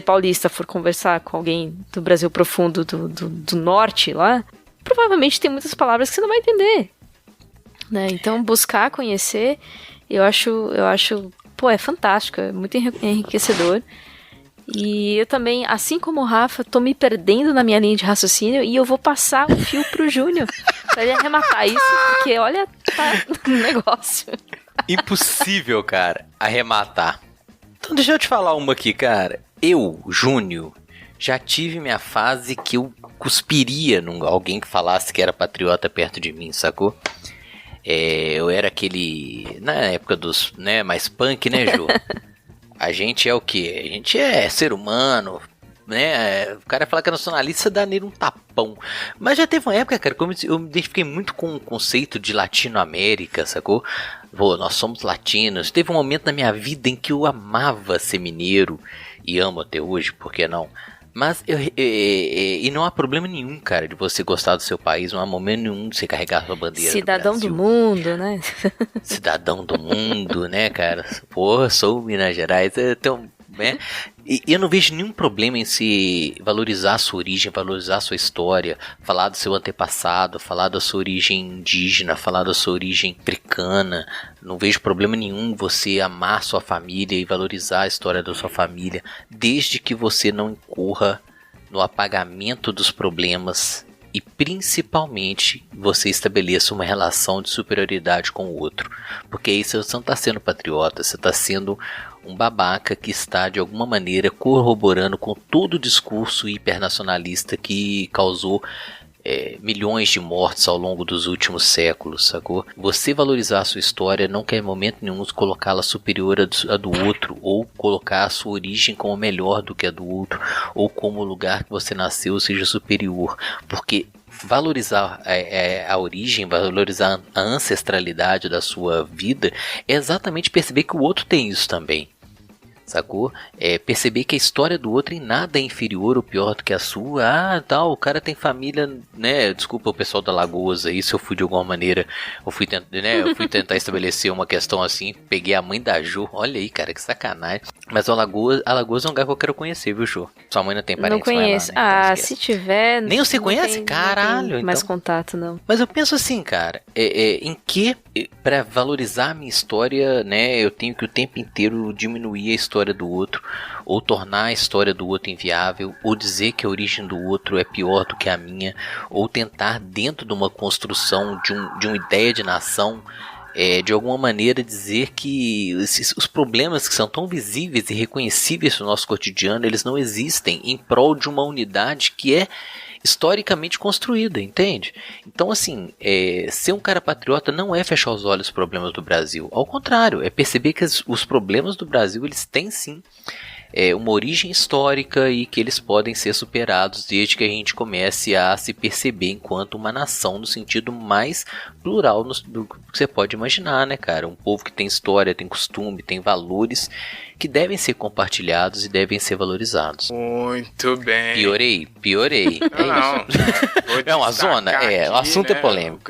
Speaker 2: paulista for conversar com alguém do Brasil profundo, do norte lá, provavelmente tem muitas palavras que você não vai entender, né? Então buscar conhecer, eu acho, pô, é fantástico, é muito enriquecedor. E eu também, assim como o Rafa, tô me perdendo na minha linha de raciocínio e eu vou passar o fio pro Júnior pra ele arrematar isso, porque olha, tá um negócio.
Speaker 3: Impossível, cara, arrematar. Então deixa eu te falar uma aqui, cara. Eu, Júnior, já tive minha fase que eu cuspiria num alguém que falasse que era patriota perto de mim, sacou? Eu era aquele, na época dos, né, mais punk, né, Ju? A gente é o quê? A gente é ser humano, né? O cara fala que é nacionalista, dá nele um tapão. Mas já teve uma época, cara, que eu me identifiquei muito com o conceito de Latinoamérica, sacou? Nós somos latinos. Teve um momento na minha vida em que eu amava ser mineiro, e amo até hoje, por que não? Mas e não há problema nenhum, cara, de você gostar do seu país, não há momento nenhum de você carregar a sua bandeira.
Speaker 2: Cidadão do mundo, né?
Speaker 3: Cidadão do mundo, né, cara? Porra, sou Minas Gerais, então, né? E eu não vejo nenhum problema em se valorizar a sua origem, valorizar a sua história, falar do seu antepassado, falar da sua origem indígena, falar da sua origem africana. Não vejo problema nenhum você amar sua família e valorizar a história da sua família, desde que você não incorra no apagamento dos problemas e principalmente você estabeleça uma relação de superioridade com o outro. Porque aí você não está sendo patriota, você está sendo um babaca que está de alguma maneira corroborando com todo o discurso hipernacionalista que causou milhões de mortes ao longo dos últimos séculos, sacou? Você valorizar a sua história não quer em momento nenhum colocá-la superior à do outro, ou colocar a sua origem como melhor do que a do outro, ou como o lugar que você nasceu seja superior, porque valorizar a origem, valorizar a ancestralidade da sua vida é exatamente perceber que o outro tem isso também. Sacou? Perceber que a história do outro em nada é inferior ou pior do que a sua. O cara tem família, né? Desculpa o pessoal da Alagoas aí, se eu fui de alguma maneira, eu fui tentar estabelecer uma questão assim, peguei a mãe da Jo, olha aí, cara, que sacanagem. Mas Alagoas é um lugar que eu quero conhecer, viu, Jo? Sua mãe não tem parentes?
Speaker 2: Não conheço.
Speaker 3: Lá, né? Então,
Speaker 2: se tiver...
Speaker 3: Nem você conhece? Caralho!
Speaker 2: Não tem mais contato, não.
Speaker 3: Mas eu penso assim, cara, em que, pra valorizar a minha história, né, eu tenho que o tempo inteiro diminuir a história do outro, ou tornar a história do outro inviável, ou dizer que a origem do outro é pior do que a minha, ou tentar dentro de uma construção de uma ideia de nação, de alguma maneira dizer que os problemas que são tão visíveis e reconhecíveis no nosso cotidiano, eles não existem em prol de uma unidade que é historicamente construída, entende? Então, assim, ser um cara patriota não é fechar os olhos aos problemas do Brasil. Ao contrário, é perceber que os problemas do Brasil, eles têm sim uma origem histórica e que eles podem ser superados desde que a gente comece a se perceber enquanto uma nação no sentido mais plural do que você pode imaginar, né, cara? Um povo que tem história, tem costume, tem valores que devem ser compartilhados e devem ser valorizados.
Speaker 1: Muito bem.
Speaker 3: Piorei. É uma zona? O assunto é polêmico.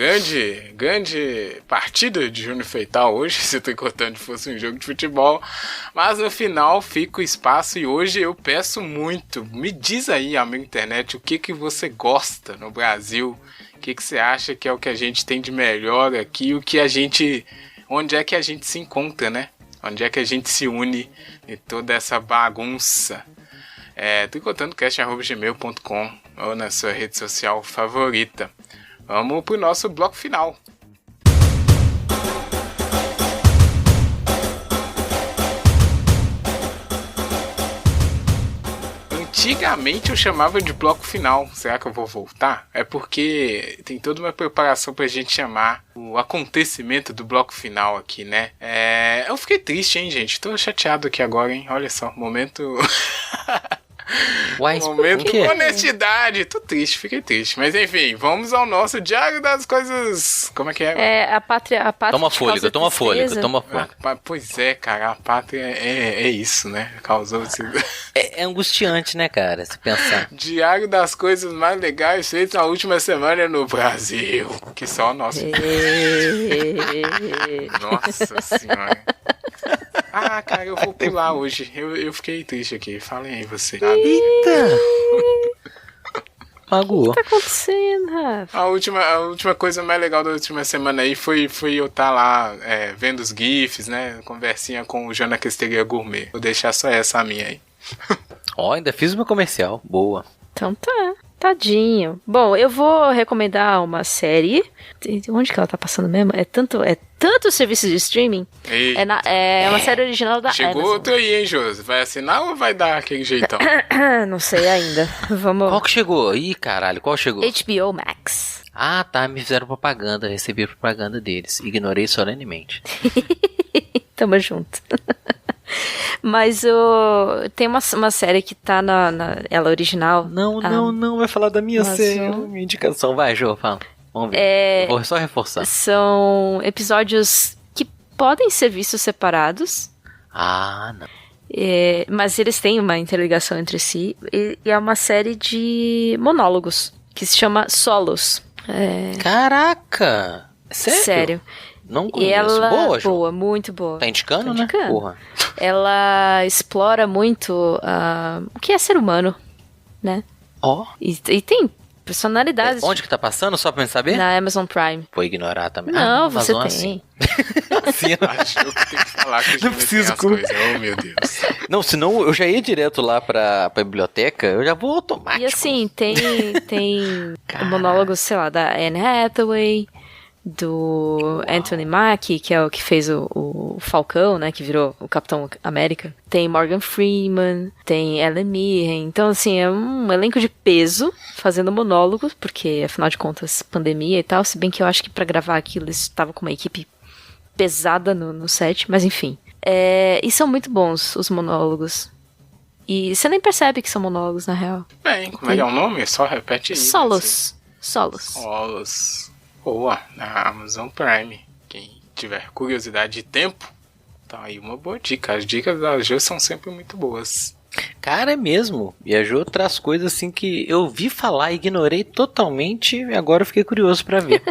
Speaker 1: Grande partida de Júnior Feital hoje, se eu tô contando que fosse um jogo de futebol, mas no final fica o espaço e hoje eu peço muito, me diz aí, amigo internet, o que você gosta no Brasil, o que você acha que é o que a gente tem de melhor aqui, onde é que a gente se encontra, né? Onde é que a gente se une em toda essa bagunça? tricotandocast@gmail.com ou na sua rede social favorita. Vamos pro nosso bloco final. Antigamente eu chamava de bloco final. Será que eu vou voltar? É porque tem toda uma preparação pra gente chamar o acontecimento do bloco final aqui, né? Eu fiquei triste, hein, gente? Tô chateado aqui agora, hein? Olha só, momento... momento de honestidade. Tô triste, fiquei triste. Mas enfim, vamos ao nosso Diário das Coisas... Como é que é?
Speaker 2: A pátria
Speaker 3: toma fôlego.
Speaker 1: Pois é, cara, a pátria é isso, né? Causou esse...
Speaker 3: É angustiante, né, cara, se pensar.
Speaker 1: Diário das coisas mais legais feitas na última semana no Brasil. Que só nosso. Nossa senhora. Cara, eu vou pular hoje. Eu fiquei triste aqui. Falem aí você.
Speaker 3: Eita! Magoou.
Speaker 2: O que tá acontecendo, Rafa?
Speaker 1: A última coisa mais legal da última semana aí foi eu estar lá vendo os GIFs, né? Conversinha com o Jana Questeria Gourmet. Vou deixar só essa a minha aí.
Speaker 3: Ainda fiz uma comercial. Boa.
Speaker 2: Então tá. Tadinho. Bom, eu vou recomendar uma série. Onde que ela tá passando mesmo? É tanto serviço de streaming. É uma série original da Amazon.
Speaker 1: Chegou outro aí, hein, Josi? Vai assinar ou vai dar aquele jeitão?
Speaker 2: Não sei ainda. Vamos.
Speaker 3: Qual que chegou? Ih, caralho, qual chegou?
Speaker 2: HBO Max.
Speaker 3: Ah, tá. Me fizeram propaganda. Recebi a propaganda deles. Ignorei solenemente.
Speaker 2: Tamo junto. Mas tem uma série que tá ela original.
Speaker 3: Não vai falar da minha série. Minha indicação. Vai, Jô, fala. Vamos ver. Vou só reforçar.
Speaker 2: São episódios que podem ser vistos separados.
Speaker 3: Não.
Speaker 2: Mas eles têm uma interligação entre si. E é uma série de monólogos que se chama Solos.
Speaker 3: Caraca! Sério? Não conheço.
Speaker 2: Boa, muito boa.
Speaker 3: Tá indicando, né? Porra.
Speaker 2: Ela explora muito o que é ser humano, né? E tem personalidades.
Speaker 3: Onde que tá passando, só pra gente saber?
Speaker 2: Na Amazon Prime.
Speaker 3: Vou ignorar também.
Speaker 2: Não, você tem. Assim.
Speaker 1: Acho que eu tenho que falar que
Speaker 3: não preciso
Speaker 1: coisas. Oh, meu Deus.
Speaker 3: Não, senão eu já ia direto lá pra biblioteca, eu já vou automático.
Speaker 2: E assim, tem monólogos, sei lá, da Anne Hathaway, do Anthony Mackie, que é o que fez o Falcão, né, que virou o Capitão América. Tem Morgan Freeman, tem Ellen Mirren. Então, assim, é um elenco de peso fazendo monólogos, porque, afinal de contas, pandemia e tal, se bem que eu acho que pra gravar aquilo eles estavam com uma equipe pesada no set, mas enfim. E são muito bons os monólogos. E você nem percebe que são monólogos, na real.
Speaker 1: Bem, como é que é o nome? Só repete aí.
Speaker 2: Solos.
Speaker 1: Boa, na Amazon Prime. Quem tiver curiosidade e tempo, tá aí uma boa dica. As dicas da Jo são sempre muito boas.
Speaker 3: Cara, é mesmo. E a Jo traz coisas assim que eu vi falar, ignorei totalmente e agora eu fiquei curioso pra ver.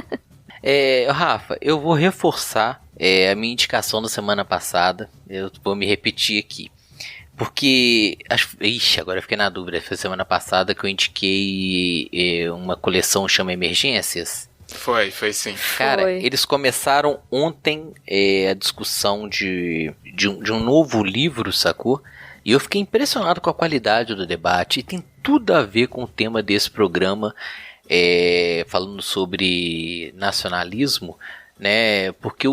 Speaker 3: Rafa, eu vou reforçar a minha indicação da semana passada. Eu vou me repetir aqui. Porque, agora eu fiquei na dúvida. Foi semana passada que eu indiquei uma coleção que chama Emergências.
Speaker 1: Foi sim.
Speaker 3: Cara, eles começaram ontem a discussão de um novo livro, sacou? E eu fiquei impressionado com a qualidade do debate. E tem tudo a ver com o tema desse programa, falando sobre nacionalismo, né? Porque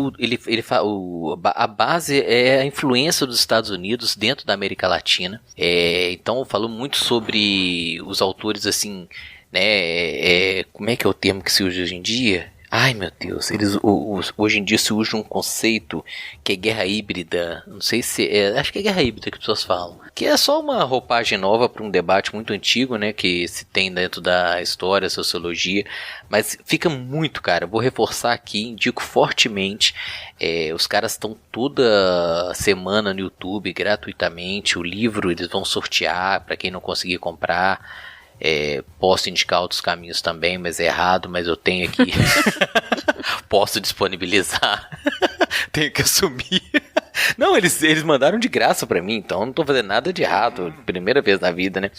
Speaker 3: a base é a influência dos Estados Unidos dentro da América Latina. Então falou muito sobre os autores assim, né? Como é que é o termo que se usa hoje em dia? Ai meu Deus, hoje em dia se usa um conceito que é guerra híbrida. Não sei se acho que é guerra híbrida que as pessoas falam, que é só uma roupagem nova para um debate muito antigo, né, que se tem dentro da história, sociologia, mas fica muito, cara. Vou reforçar aqui, indico fortemente. Os caras estão toda semana no YouTube gratuitamente. O livro eles vão sortear para quem não conseguir comprar. Posso indicar outros caminhos também, mas é errado, mas eu tenho aqui. Posso disponibilizar. Tenho que assumir. Não, eles mandaram de graça pra mim, então eu não tô fazendo nada de errado. Primeira vez na vida, né?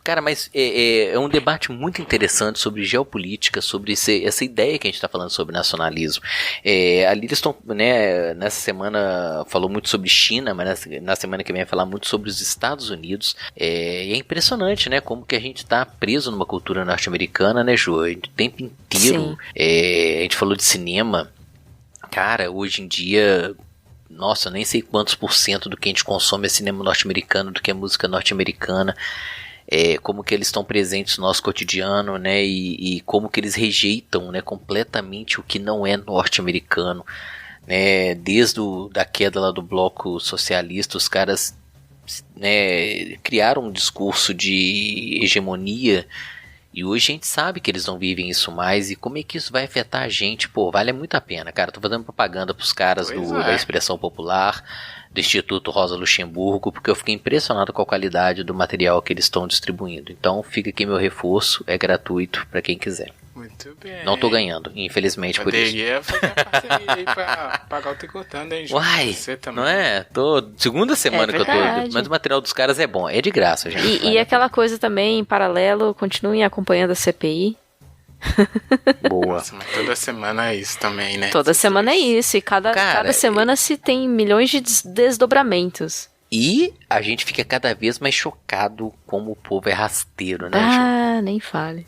Speaker 3: Cara, mas é um debate muito interessante sobre geopolítica, sobre essa ideia que a gente tá falando sobre nacionalismo. Ali eles estão, né, nessa semana falou muito sobre China, mas na semana que vem vai falar muito sobre os Estados Unidos. E é impressionante, né, como que a gente tá preso numa cultura norte-americana, né, Jô? O tempo inteiro. A gente falou de cinema. Cara, hoje em dia... Nossa, eu nem sei quantos % do que a gente consome é cinema norte-americano, do que é música norte-americana. Como que eles estão presentes no nosso cotidiano, né? E como que eles rejeitam, né, completamente o que não é norte-americano. Né? Desde da queda lá do bloco socialista, os caras, né, criaram um discurso de hegemonia. E hoje a gente sabe que eles não vivem isso mais. E como é que isso vai afetar a gente? Pô, vale muito a pena, cara. Tô fazendo propaganda pros caras da Expressão Popular, do Instituto Rosa Luxemburgo, porque eu fiquei impressionado com a qualidade do material que eles estão distribuindo. Então fica aqui meu reforço, é gratuito pra quem quiser.
Speaker 1: Muito bem.
Speaker 3: Não tô ganhando, infelizmente, por isso.
Speaker 1: Poderia fazer a parceria aí pra pagar o Tricotando, hein, Ju?
Speaker 3: Uai,
Speaker 1: você também.
Speaker 3: não é? Segunda semana que eu tô... Mas o material dos caras é bom, é de graça, gente.
Speaker 2: E aquela coisa também, em paralelo, continuem acompanhando a CPI.
Speaker 3: Boa.
Speaker 1: Nossa, mas toda semana é isso também, né?
Speaker 2: Toda semana é isso, e cada semana se tem milhões de desdobramentos.
Speaker 3: E a gente fica cada vez mais chocado como o povo é rasteiro, né,
Speaker 2: Ju? Nem fale.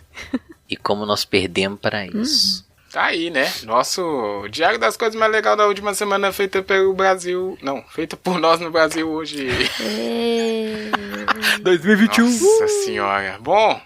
Speaker 3: E como nós perdemos para isso.
Speaker 1: Tá aí, né? Nosso Diário das Coisas Mais Legais da última semana, feita pelo Brasil. Não, feita por nós no Brasil hoje.
Speaker 3: 2021.
Speaker 1: Nossa senhora. Bom,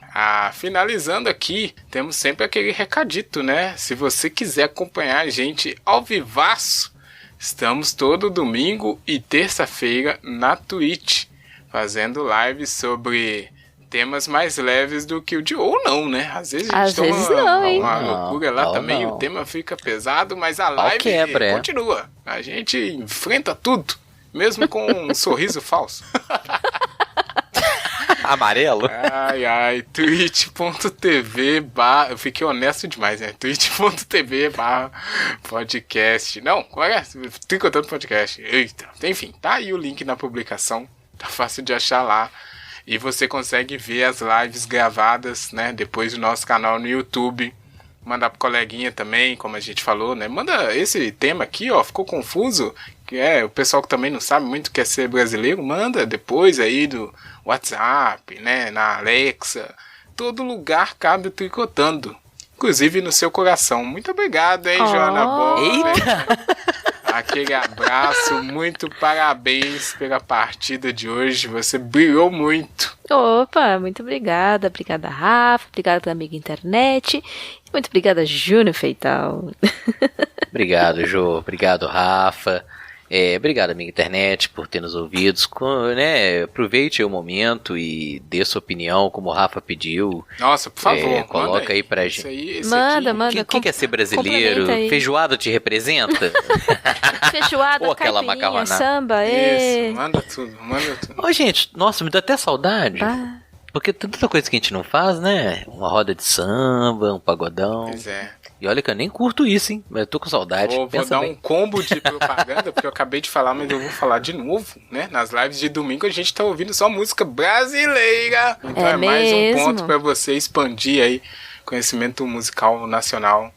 Speaker 1: finalizando aqui, temos sempre aquele recadito, né? Se você quiser acompanhar a gente ao vivaço, estamos todo domingo e terça-feira na Twitch, fazendo lives sobre temas mais leves do que o de... Ou não, né? Às vezes a gente toma uma loucura lá também, o tema fica pesado, mas a live continua. A gente enfrenta tudo, mesmo com um sorriso falso.
Speaker 3: Amarelo?
Speaker 1: Ai, twitch.tv eu fiquei honesto demais, né? twitch.tv/podcast. Não, qual é? Tricotando podcast. Eita. Enfim, tá aí o link na publicação. Tá fácil de achar lá. E você consegue ver as lives gravadas, né? Depois do nosso canal no YouTube. Mandar pro coleguinha também, como a gente falou, né? Manda esse tema aqui, ó. Ficou confuso? Que o pessoal que também não sabe muito o que é ser brasileiro. Manda depois aí do WhatsApp, né? Na Alexa. Todo lugar cabe o Tricotando. inclusive no seu coração. Muito obrigado, hein, Joana Bob.
Speaker 3: Eita!
Speaker 1: Aquele abraço, muito parabéns pela partida de hoje, você brilhou muito.
Speaker 2: Opa, muito obrigada. Obrigada, Rafa. Obrigada, amiga internet. Muito obrigada, Júnior Feital.
Speaker 3: Obrigado, Jô. Obrigado, Rafa. Obrigado, amiga internet, por ter nos ouvido. Né, aproveite o momento e dê sua opinião, como o Rafa pediu.
Speaker 1: Nossa, por favor,
Speaker 3: coloca aí pra gente.
Speaker 2: Manda.
Speaker 3: Quem quer ser brasileiro? Feijoada te representa?
Speaker 2: Feijoada,
Speaker 3: ou aquela
Speaker 2: caipirinha,
Speaker 3: macarronada.
Speaker 2: Samba,
Speaker 1: Isso, manda tudo.
Speaker 3: Ô, gente, nossa, me dá até saudade.
Speaker 2: Bah.
Speaker 3: Porque tem tanta coisa que a gente não faz, né? Uma roda de samba, um pagodão.
Speaker 1: Pois é.
Speaker 3: E olha que eu nem curto isso, hein? Mas eu tô com saudade.
Speaker 1: Vou dar um combo de propaganda, porque eu acabei de falar, mas eu vou falar de novo, né? Nas lives de domingo a gente tá ouvindo só música brasileira. Então é mais um ponto pra você expandir aí conhecimento musical nacional,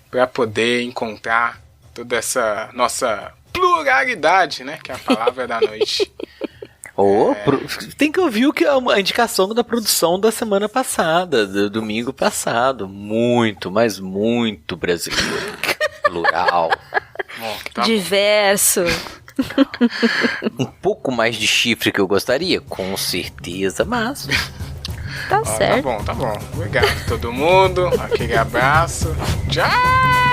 Speaker 1: pra poder encontrar toda essa nossa pluralidade, né? Que é a palavra da noite.
Speaker 3: Tem que ouvir a indicação da produção da semana passada, do domingo passado. Muito, mas muito brasileiro. Plural.
Speaker 1: Bom, tá
Speaker 2: diverso.
Speaker 3: Um pouco mais de chifre que eu gostaria, com certeza, mas...
Speaker 2: Tá certo.
Speaker 1: Tá bom. Obrigado a todo mundo. Aquele abraço. Tchau!